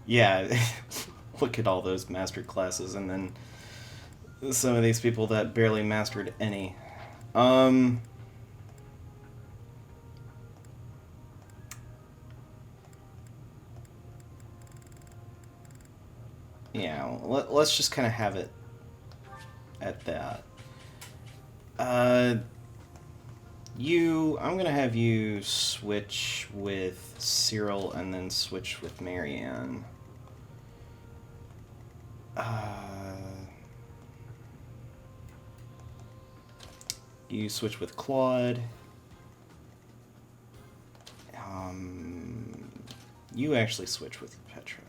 Yeah, look at all those mastered classes, and then some of these people that barely mastered any. Yeah, let's just kind of have it at that. I'm going to have you switch with Cyril and then switch with Marianne. You switch with Claude. You actually switch with Petra.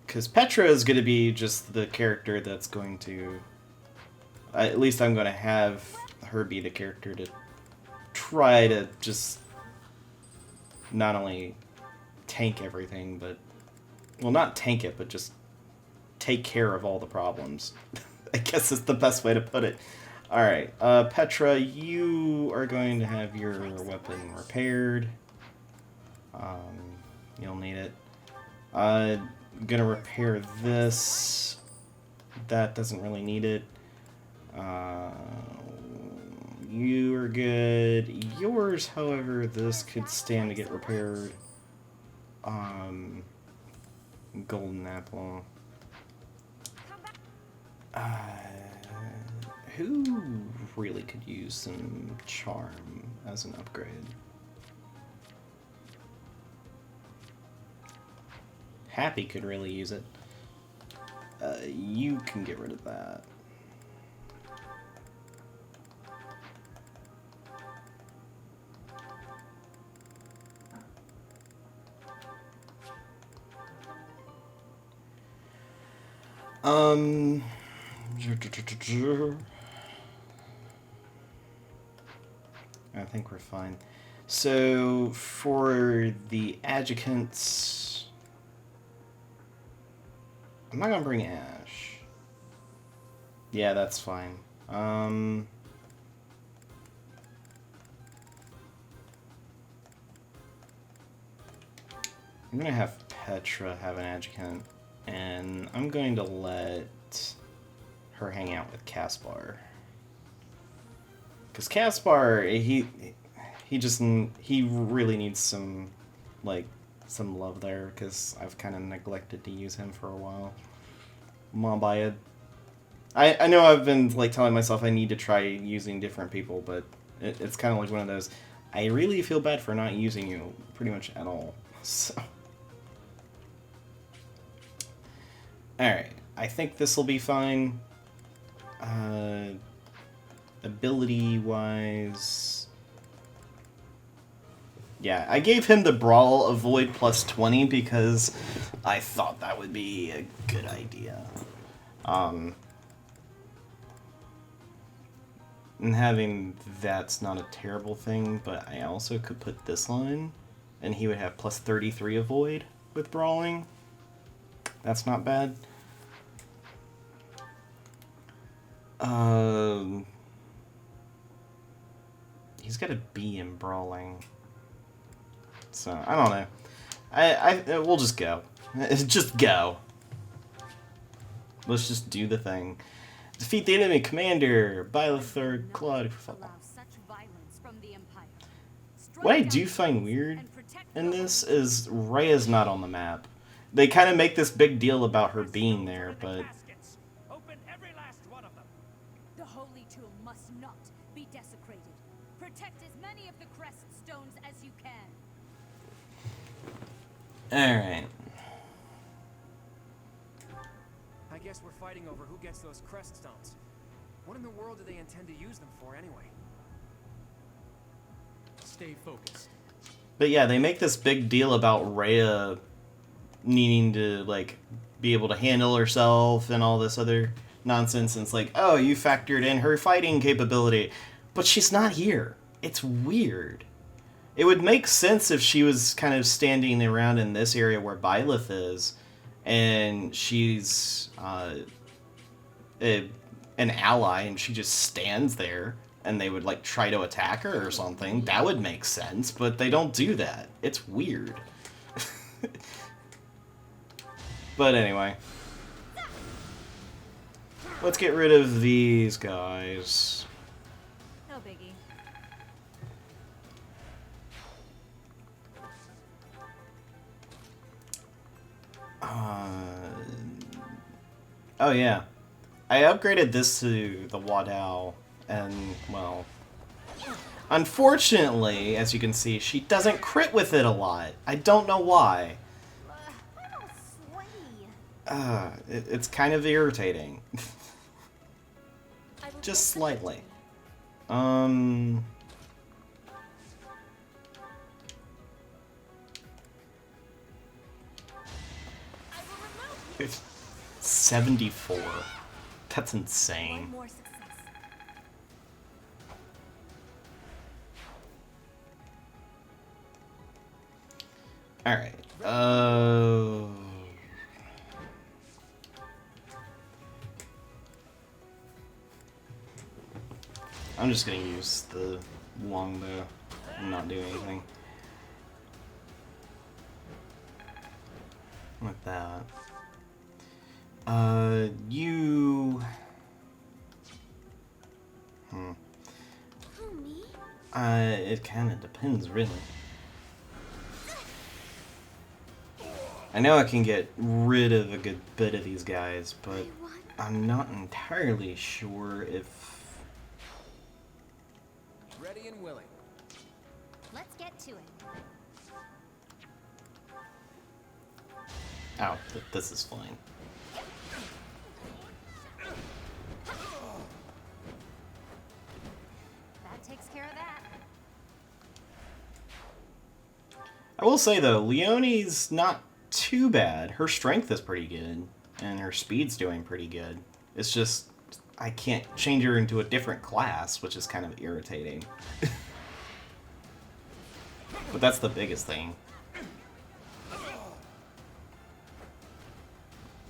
Because Petra is going to be just the character that's going to... at least I'm going to have her be the character to try to just not only tank everything, but... well, not tank it, but just take care of all the problems. I guess is the best way to put it. Alright, Petra, you are going to have your weapon repaired. You'll need it. I'm gonna repair this. That doesn't really need it. You are good. Yours, however, this could stand to get repaired. Golden apple. Who really could use some charm as an upgrade? Happy could really use it. You can get rid of that. I think we're fine. So, for the adjutants, I'm not gonna bring Ash. Yeah, that's fine. I'm gonna have Petra have an adjutant, and I'm going to let her hang out with Caspar. Because Caspar, he really needs some, some love there, because I've kind of neglected to use him for a while. Mabayad. I know I've been, telling myself I need to try using different people, but it's kind of like one of those, I really feel bad for not using you pretty much at all, so. Alright, I think this will be fine. Ability-wise... Yeah, I gave him the Brawl Avoid plus 20 because I thought that would be a good idea. And having that's not a terrible thing, but I also could put this on, and he would have plus 33 Avoid with Brawling. That's not bad. He's got a B in Brawling. So, I don't know. We'll just go. Just go. Let's just do the thing. Defeat the enemy commander. Bylethor Claude. What I do find weird in this is Rhea's not on the map. They kind of make this big deal about her being there, but... Open every last one of them. The Holy Tomb must not be desecrated. Protect as many of the crest stones as you can. Alright. I guess we're fighting over who gets those crest stones. What in the world do they intend to use them for anyway? Stay focused. But yeah, they make this big deal about Rhea needing to, be able to handle herself and all this other nonsense. And it's like, oh, you factored in her fighting capability. But she's not here. It's weird. It would make sense if she was kind of standing around in this area where Byleth is, and she's an ally, and she just stands there, and they would, try to attack her or something. That would make sense, but they don't do that. It's weird. But anyway. Let's get rid of these guys. No biggie. Oh yeah. I upgraded this to the Wadao, and, well... Unfortunately, as you can see, she doesn't crit with it a lot. I don't know why. It's kind of irritating. Just slightly. It's 74. That's insane. Alright. I'm just gonna use the longbow and not do anything. Like that. You... Who, me? It kinda depends, really. I know I can get rid of a good bit of these guys, but I'm not entirely sure if... Ready and willing. Let's get to it. Ow, this is fine. That takes care of that. I will say, though, Leonie's not too bad. Her strength is pretty good, and her speed's doing pretty good. It's just, I can't change her into a different class, which is kind of irritating. But that's the biggest thing.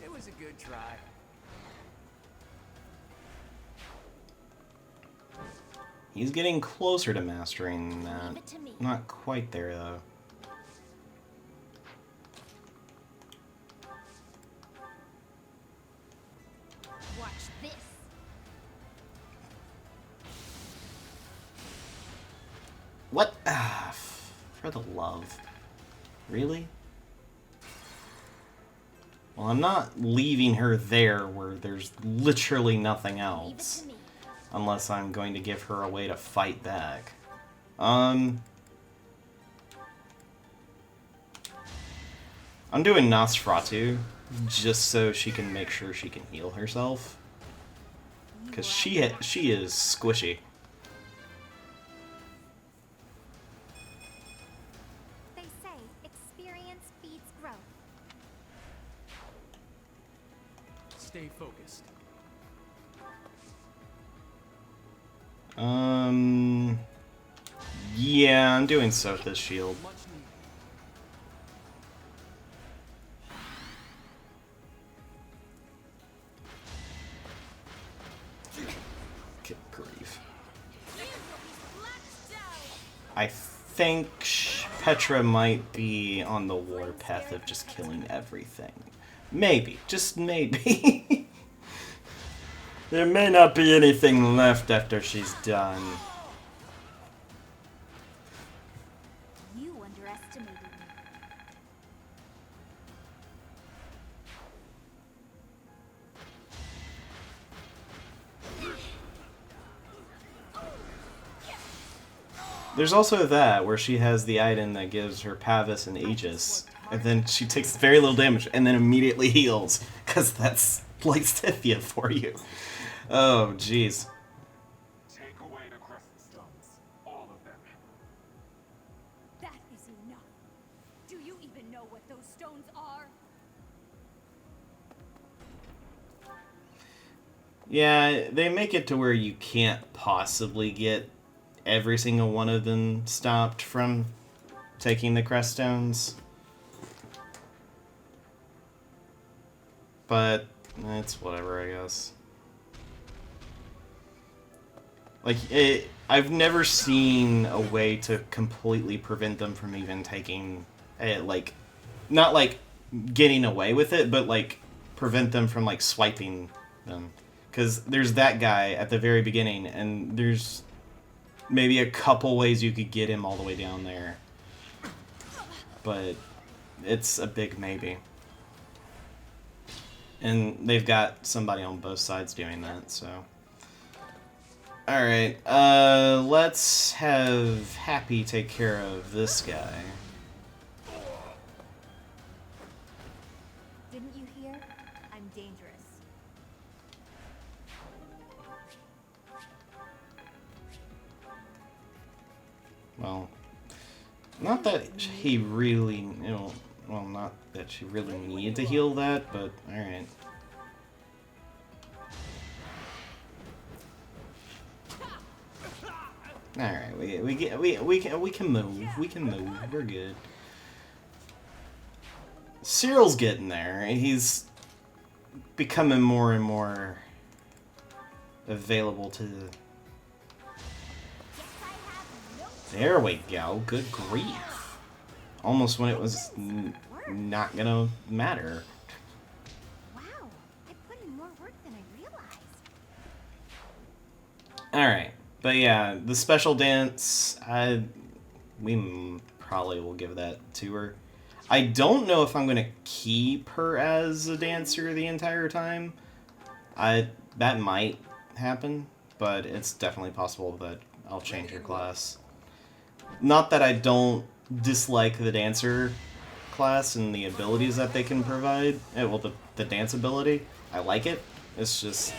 It was a good try. He's getting closer to mastering that. Leave it to me. Not quite there, though. Watch this. What? Ah, for the love. Really? Well, I'm not leaving her there where there's literally nothing else. Leave it to me. Unless I'm going to give her a way to fight back. I'm doing Nosferatu, just so she can make sure she can heal herself. Because she is squishy. They say experience feeds growth. Stay focused. Yeah, I'm doing so with this shield. Much needed. Good grief. I think Petra might be on the warpath of just killing everything. Maybe, just maybe. There may not be anything left after she's done. You underestimated me. There's also that, where she has the item that gives her Pavis and Aegis, and then she takes very little damage, and then immediately heals, because that's Blythe for you. Oh, jeez. Take away the crystal stones. All of them. That is enough. Do you even know what those stones are? Yeah, they make it to where you can't possibly get every single one of them stopped from taking the crest stones. But it's whatever, I guess. Like, I've never seen a way to completely prevent them from even taking it, like, not like getting away with it, but like prevent them from like swiping them. Because there's that guy at the very beginning, and there's maybe a couple ways you could get him all the way down there. But it's a big maybe. And they've got somebody on both sides doing that, so... Alright, let's have Happy take care of this guy. Didn't you hear? I'm dangerous. Well, not that he really, you know, well, not that she really needed to heal that, but alright. Alright, we can move. We can move. We're good. Cyril's getting there. He's becoming more and more available to There we go. Good grief. Almost when it was not gonna matter. Wow, I put in more work than I realized. Alright. But yeah, the special dance, probably will give that to her. I don't know if I'm going to keep her as a dancer the entire time. That might happen, but it's definitely possible that I'll change her class. Not that I don't dislike the dancer class and the abilities that they can provide. Well, the dance ability. I like it. It's just...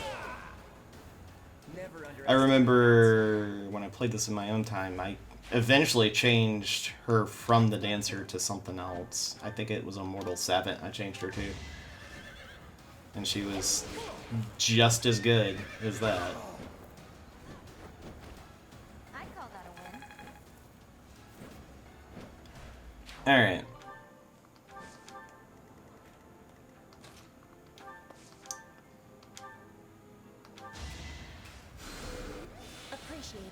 I remember when I played this in my own time, I eventually changed her from the dancer to something else. I think it was on Mortal 7 I changed her to. And she was just as good as that. I call that a win. Alright. Appreciate it.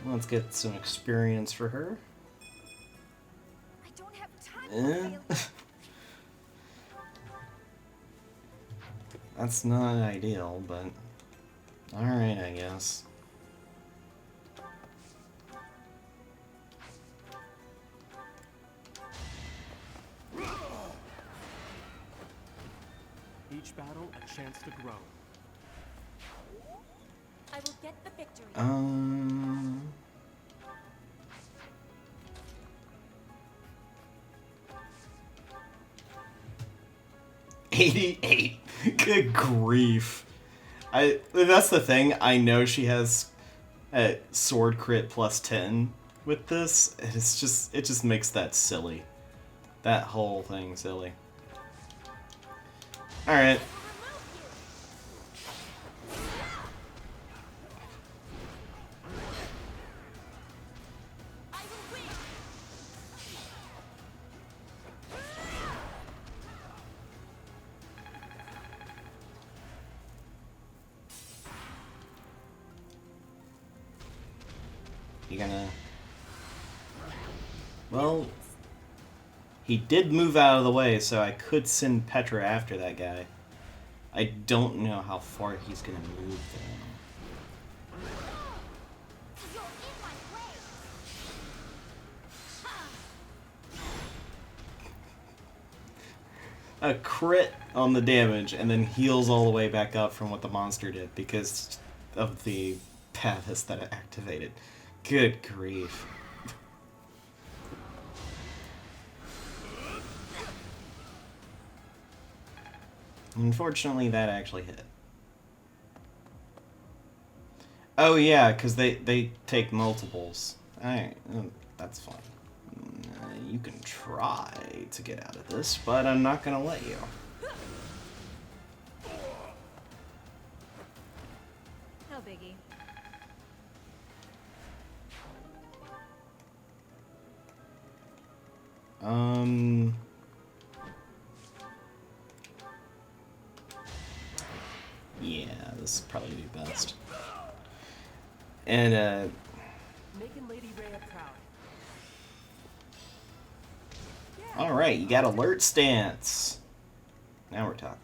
Let's get some experience for her. I don't have time for failure. That's not ideal, but alright, I guess. Each battle a chance to grow. I will get the victory. 88. Good grief. That's the thing. I know she has a sword crit plus 10 with this. It just makes that silly. That whole thing silly. Alright. You gonna... Well... He did move out of the way, so I could send Petra after that guy. I don't know how far he's gonna move, though. A crit on the damage, and then heals all the way back up from what the monster did, because of the pathos that it activated. Good grief. Unfortunately, that actually hit. Oh yeah, because they take multiples. Alright, that's fine. You can try to get out of this, but I'm not gonna let you. No biggie. Yeah, this would probably be best. And, Making Lady Rhea proud. alright, you got alert stance. Now we're talking.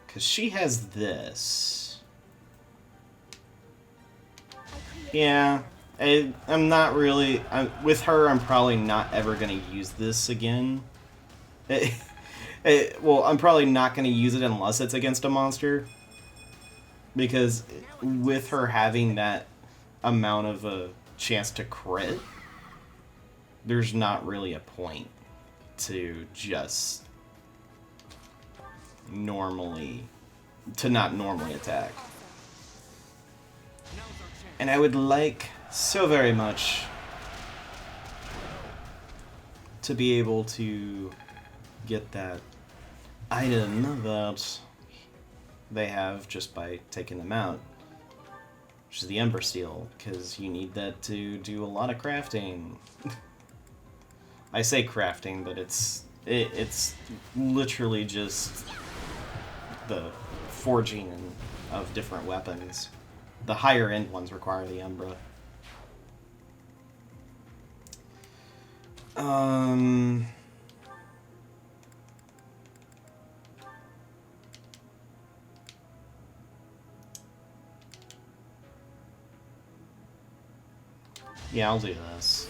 Because she has this. Yeah. I'm not really... with her, I'm probably not ever going to use this again. Well, I'm probably not going to use it unless it's against a monster. Because with her having that amount of a chance to crit, there's not really a point to just not normally attack. And I would like so very much to be able to get that item that they have just by taking them out, which is the Ember Steel, because you need that to do a lot of crafting. I say crafting, but it's literally just the forging of different weapons. The higher end ones require the Umbra. Yeah, I'll do this.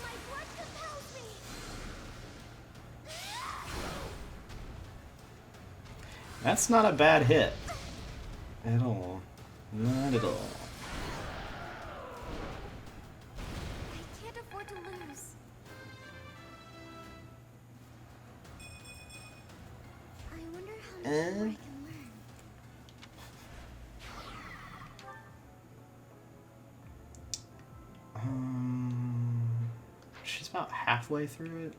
That's not a bad hit. At all. Not at all. I can't afford to lose. I wonder how much more I can learn. She's about halfway through it.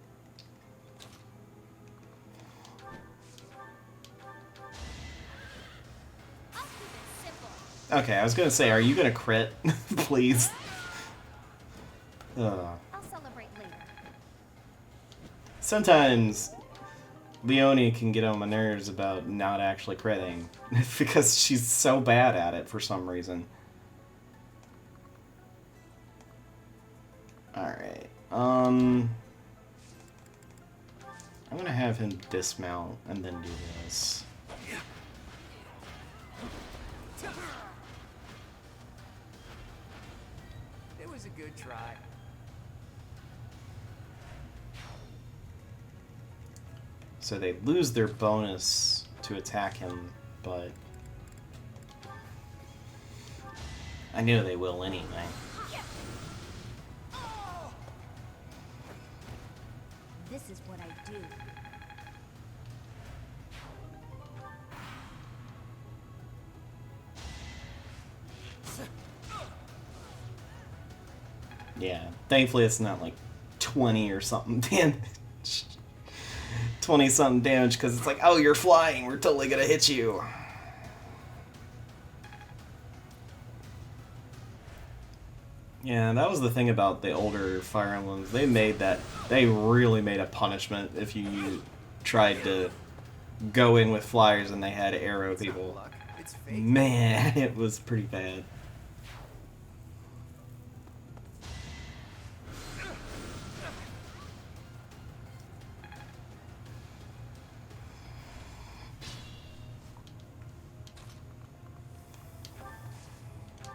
Okay, I was gonna say, are you gonna crit? Please. I'll celebrate later. Sometimes Leonie can get on my nerves about not actually critting because she's so bad at it for some reason. Alright, I'm gonna have him dismount and then do this. It was a good try. So they lose their bonus to attack him, but I knew they will anyway. This is what I do. Yeah, thankfully it's not like 20 or something damage. 20 something damage because it's like, oh, you're flying, we're totally gonna hit you. Yeah, that was the thing about the older Fire Emblems. They really made a punishment if you tried to go in with flyers and they had arrow people. Man, it was pretty bad.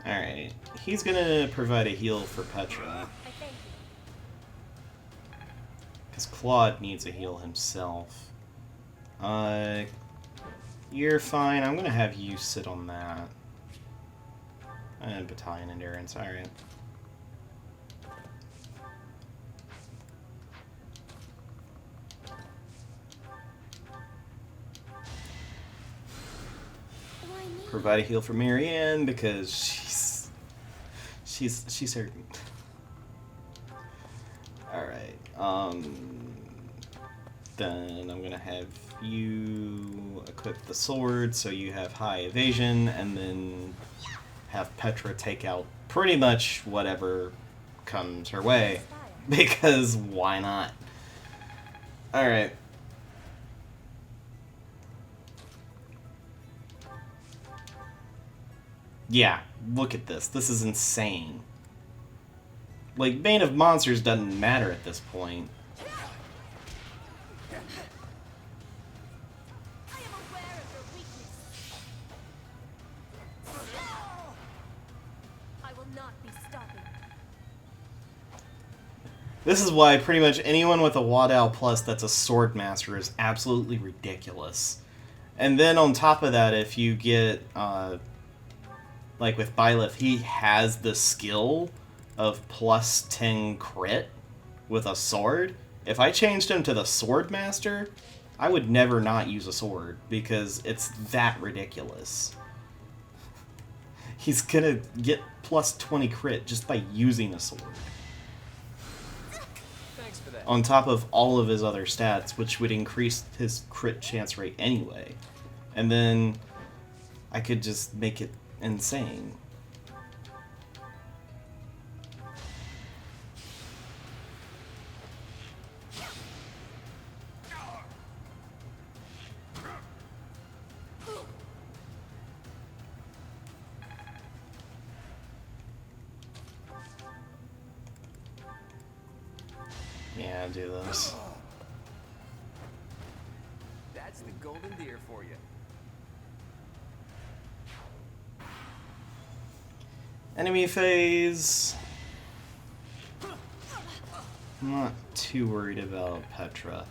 Alright, he's gonna provide a heal for Petra. Because Claude needs a heal himself. You're fine, I'm gonna have you sit on that. And Battalion Endurance, alright. Provide a heal for Marianne because she's hurting. Alright, then I'm gonna have you equip the sword so you have high evasion, and then have Petra take out pretty much whatever comes her way, because why not? Alright. Yeah, look at this. This is insane. Like, Bane of Monsters doesn't matter at this point. This is why pretty much anyone with a Wadal Plus that's a Sword Master is absolutely ridiculous. And then on top of that, if you get, like with Byleth, he has the skill of plus 10 crit with a sword. If I changed him to the Sword Master, I would never not use a sword, because it's that ridiculous. He's gonna get plus 20 crit just by using a sword. Thanks for that. On top of all of his other stats, which would increase his crit chance rate anyway. And then I could just make it insane. Yeah, do this. That's the golden deer for you. Enemy phase. I'm not too worried about Petra.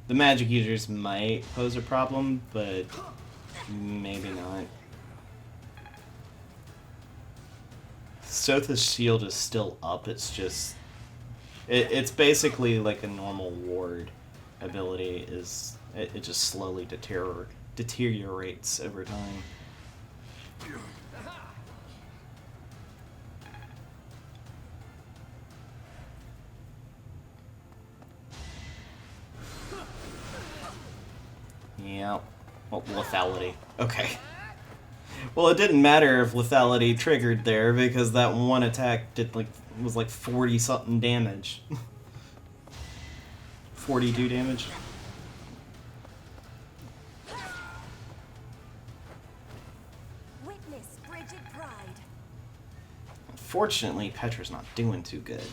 The magic users might pose a problem, but maybe not. Sotha's shield is still up, it's just... It's basically like a normal ward ability, it just slowly deteriorates over time. Yeah. Well, lethality. Okay. Well, it didn't matter if lethality triggered there because that one attack was like 40 something damage. 42 damage. Witness Bridget Pride. Unfortunately, Petra's not doing too good.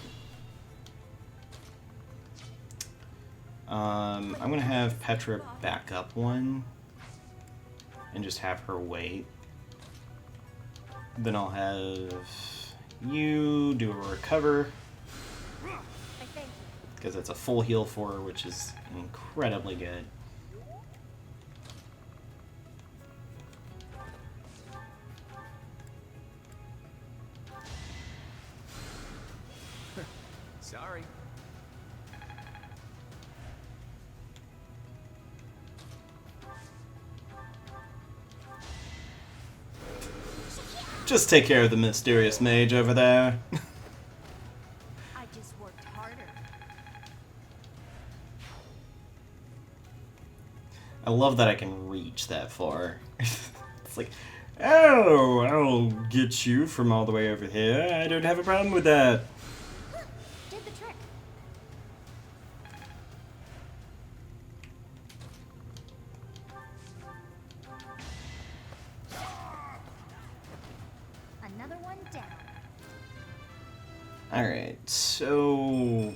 I'm gonna have Petra back up one and just have her wait. Then I'll have you do a recover because it's a full heal for her, which is incredibly good. Sorry. Just take care of the mysterious mage over there. I just worked harder. I love that I can reach that far. It's like, oh, I'll get you from all the way over here. I don't have a problem with that. Did the trick. Another one down. Alright, so...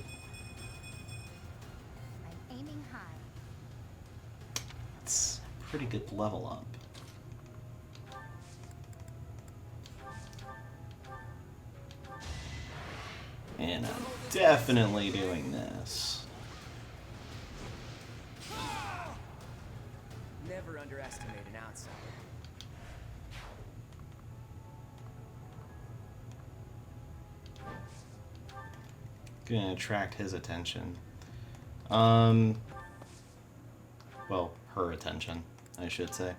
I'm aiming high. It's a pretty good level up. And I'm definitely doing this. Never underestimate an outsider. Gonna attract his attention. Well, her attention, I should say.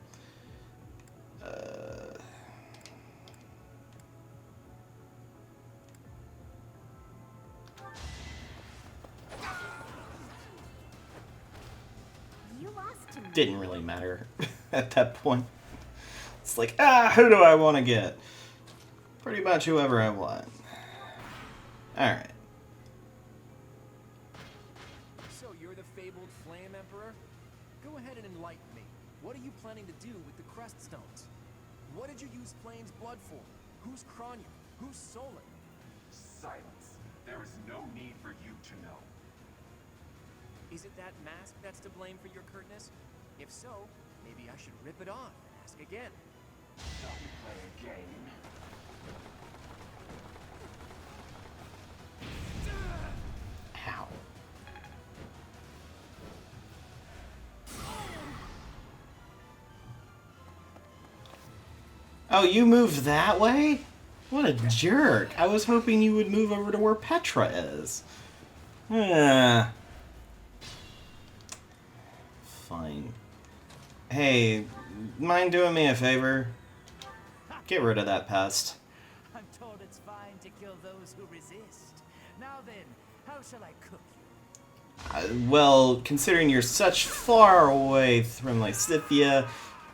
You lost to me. Didn't really matter at that point. It's like, who do I want to get? Pretty much whoever I want. Alright. So you're the fabled Flame Emperor? Go ahead and enlighten me. What are you planning to do with the Crest Stones? What did you use Flame's blood for? Who's Cronium? Who's Solar? Silence. There is no need for you to know. Is it that mask that's to blame for your curtness? If so, maybe I should rip it off and ask again. Shall we play a game? Ow. Oh, you moved that way? What a jerk. I was hoping you would move over to where Petra is. Fine. Hey, mind doing me a favor? Get rid of that pest. I'm told it's fine to kill those who resist. Now then, how shall I cook you? Well, considering you're such far away from Lysithia,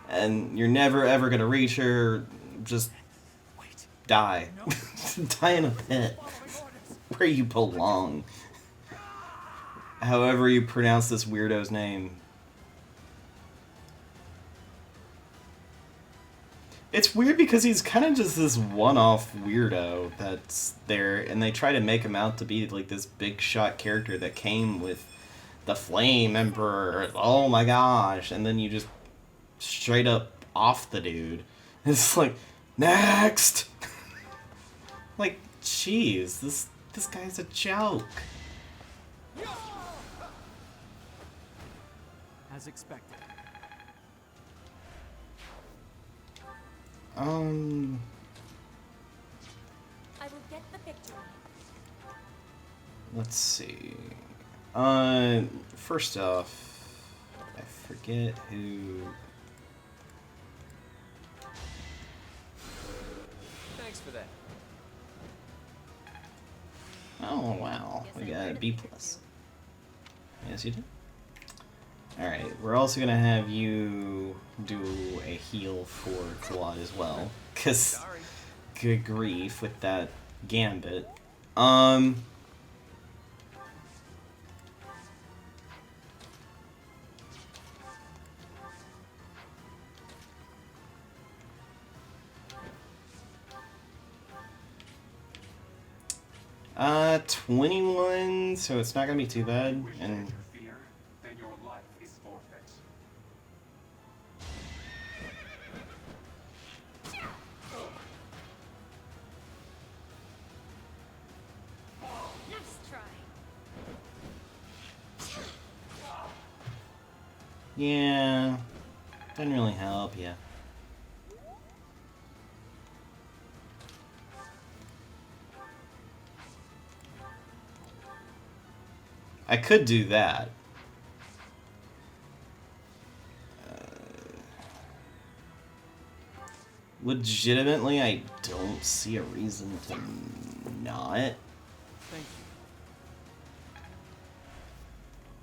and you're never ever gonna reach her. Just die. Die in a pit where you belong. However you pronounce this weirdo's name. It's weird because he's kind of just this one-off weirdo that's there, and they try to make him out to be like this big shot character that came with the Flame Emperor. Oh my gosh. And then you just straight up off the dude. It's like, next! Like, jeez, this guy's a joke. As expected. I will get the victory. Let's see. First off, I forget who. Thanks for that. Oh wow, we got a B+. Yes, you did. All right, we're also gonna have you do a heal for Claude as well, cause good grief with that gambit. 21, so it's not gonna be too bad. And then your life is forfeit. Nice try. yeah, doesn't really help, yeah. I could do that. Legitimately, I don't see a reason to not. Thank you.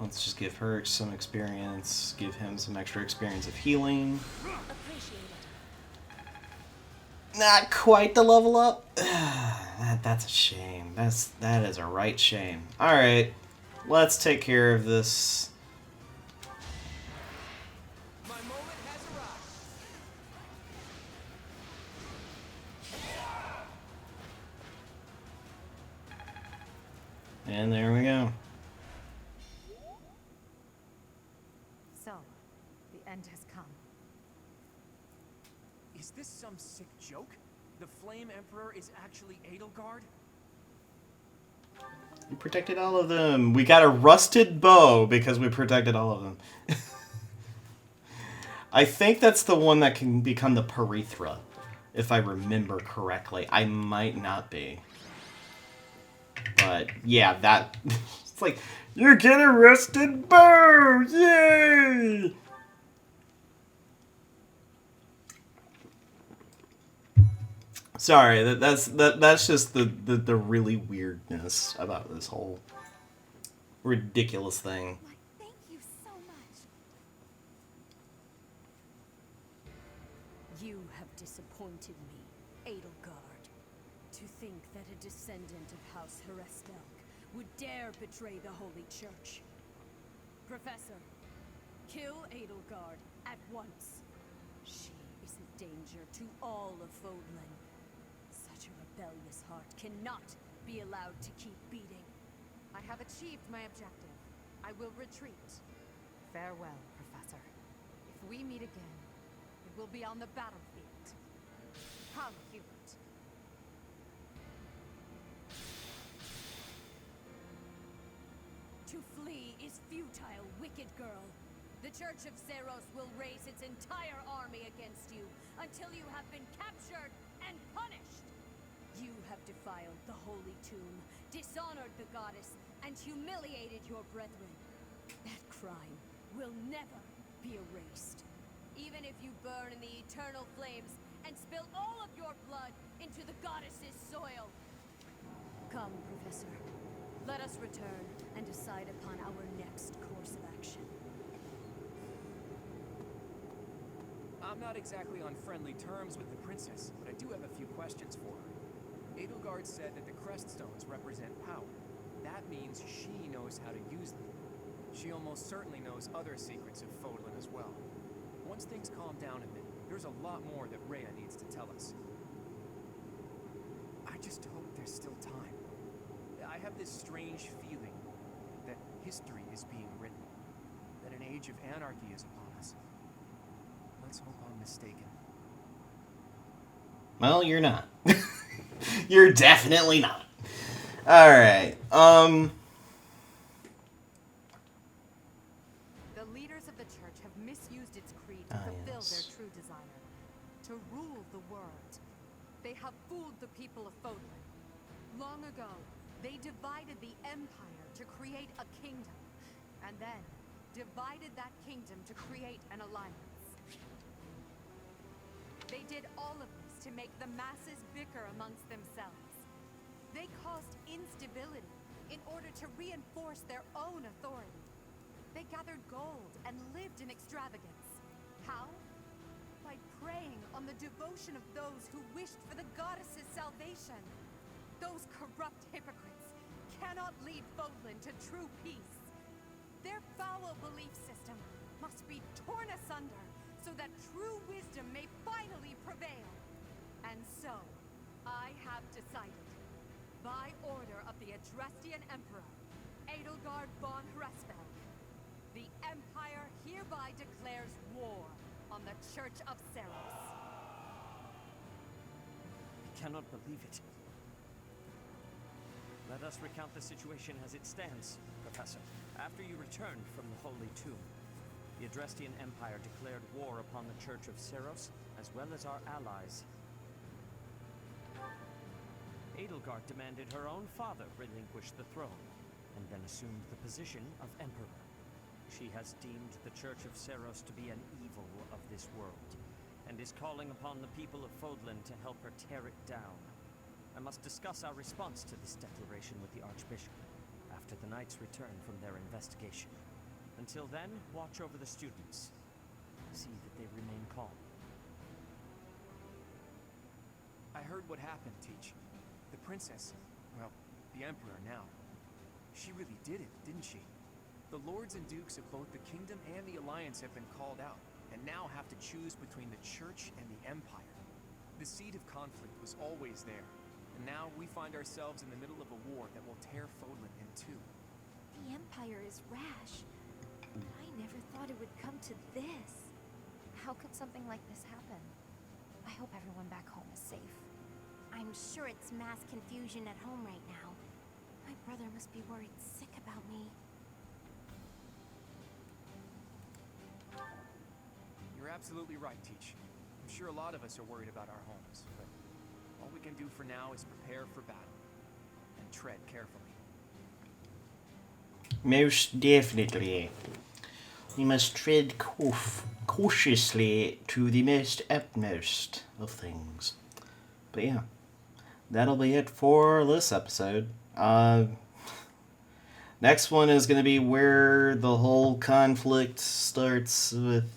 Let's just give her some experience, give him some extra experience of healing. Appreciate it. Not quite the level up. That's a shame. That is a right shame. All right, let's take care of this. My moment has arrived. And there we go. So, the end has come. Is this some sick joke? The Flame Emperor is actually Edelgard? We protected all of them. We got a rusted bow because we protected all of them. I think that's the one that can become the Perithra, if I remember correctly. I might not be. But, yeah, that... it's like, you get a rusted bow! Yay! Sorry, that's just the really weirdness about this whole ridiculous thing. Thank you so much. You have disappointed me, Edelgard. To think that a descendant of House Herestelk would dare betray the Holy Church. Professor, kill Edelgard at once. She is a danger to all of Fodlan. Such a rebellious heart cannot be allowed to keep beating. I have achieved my objective. I will retreat. Farewell, Professor. If we meet again, it will be on the battlefield. Come, Hubert. To flee is futile, wicked girl. The Church of Zeros will raise its entire army against you until you have been captured and punished. You have defiled the Holy Tomb, dishonored the goddess, and humiliated your brethren. That crime will never be erased. Even if you burn in the eternal flames and spill all of your blood into the goddess's soil. Come, Professor. Let us return and decide upon our next course of action. I'm not exactly on friendly terms with the princess, but I do have a few questions for her. Edelgard said that the Creststones represent power. That means she knows how to use them. She almost certainly knows other secrets of Fodlan as well. Once things calm down a bit, there's a lot more that Rhea needs to tell us. I just hope there's still time. I have this strange feeling that history is being written, that an age of anarchy is upon us. Let's hope I'm mistaken. Well, you're not. You're definitely not. Alright, The leaders of the church have misused its creed to fulfill their true desire, to rule the world. They have fooled the people of Fodlan. Long ago, they divided the Empire to create a kingdom, and then divided that kingdom to create an alliance. They did all of this to make the masses bicker amongst themselves. They caused instability in order to reinforce their own authority. They gathered gold and lived in extravagance. How? By preying on the devotion of those who wished for the goddess's salvation. Those corrupt hypocrites cannot lead Fodlan to true peace. Their foul belief system must be torn asunder so that true wisdom may finally prevail. And so, I have decided, by order of the Adrestian Emperor, Edelgard von Hresfeld, the Empire hereby declares war on the Church of Seros. I cannot believe it. Let us recount the situation as it stands, Professor. After you returned from the Holy Tomb, the Adrestian Empire declared war upon the Church of Seros, as well as our allies. Edelgard demanded her own father relinquish the throne, and then assumed the position of Emperor. She has deemed the Church of Seros to be an evil of this world, and is calling upon the people of Fodlan to help her tear it down. I must discuss our response to this declaration with the Archbishop, after the Knights return from their investigation. Until then, watch over the students. See that they remain calm. I heard what happened, Teach. The princess, well, the Emperor now. She really did it, didn't she? The lords and dukes of both the kingdom and the alliance have been called out, and now have to choose between the church and the empire. The seed of conflict was always there, and now we find ourselves in the middle of a war that will tear Fodlan in two. The Empire is rash. I never thought it would come to this. How could something like this happen? I hope everyone back home is safe. I'm sure it's mass confusion at home right now. My brother must be worried sick about me. You're absolutely right, Teach. I'm sure a lot of us are worried about our homes, but all we can do for now is prepare for battle and tread carefully. Most definitely. We must tread cautiously to the most utmost of things. But yeah, that'll be it for this episode. Next one is going to be where the whole conflict starts with...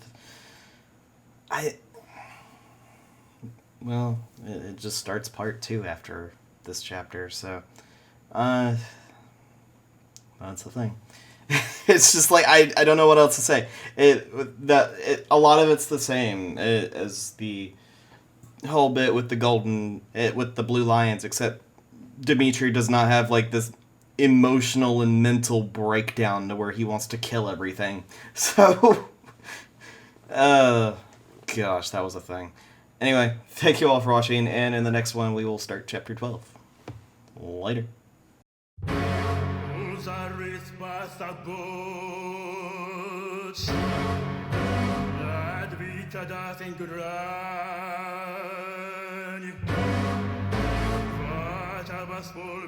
Well, it just starts part 2 after this chapter, so... that's the thing. It's just like, I don't know what else to say. A lot of it's the same as the whole bit with the with the Blue Lions, except Dimitri does not have like this emotional and mental breakdown to where he wants to kill everything. So, gosh, that was a thing. Anyway, thank you all for watching, and in the next one we will start chapter 12. Later. What a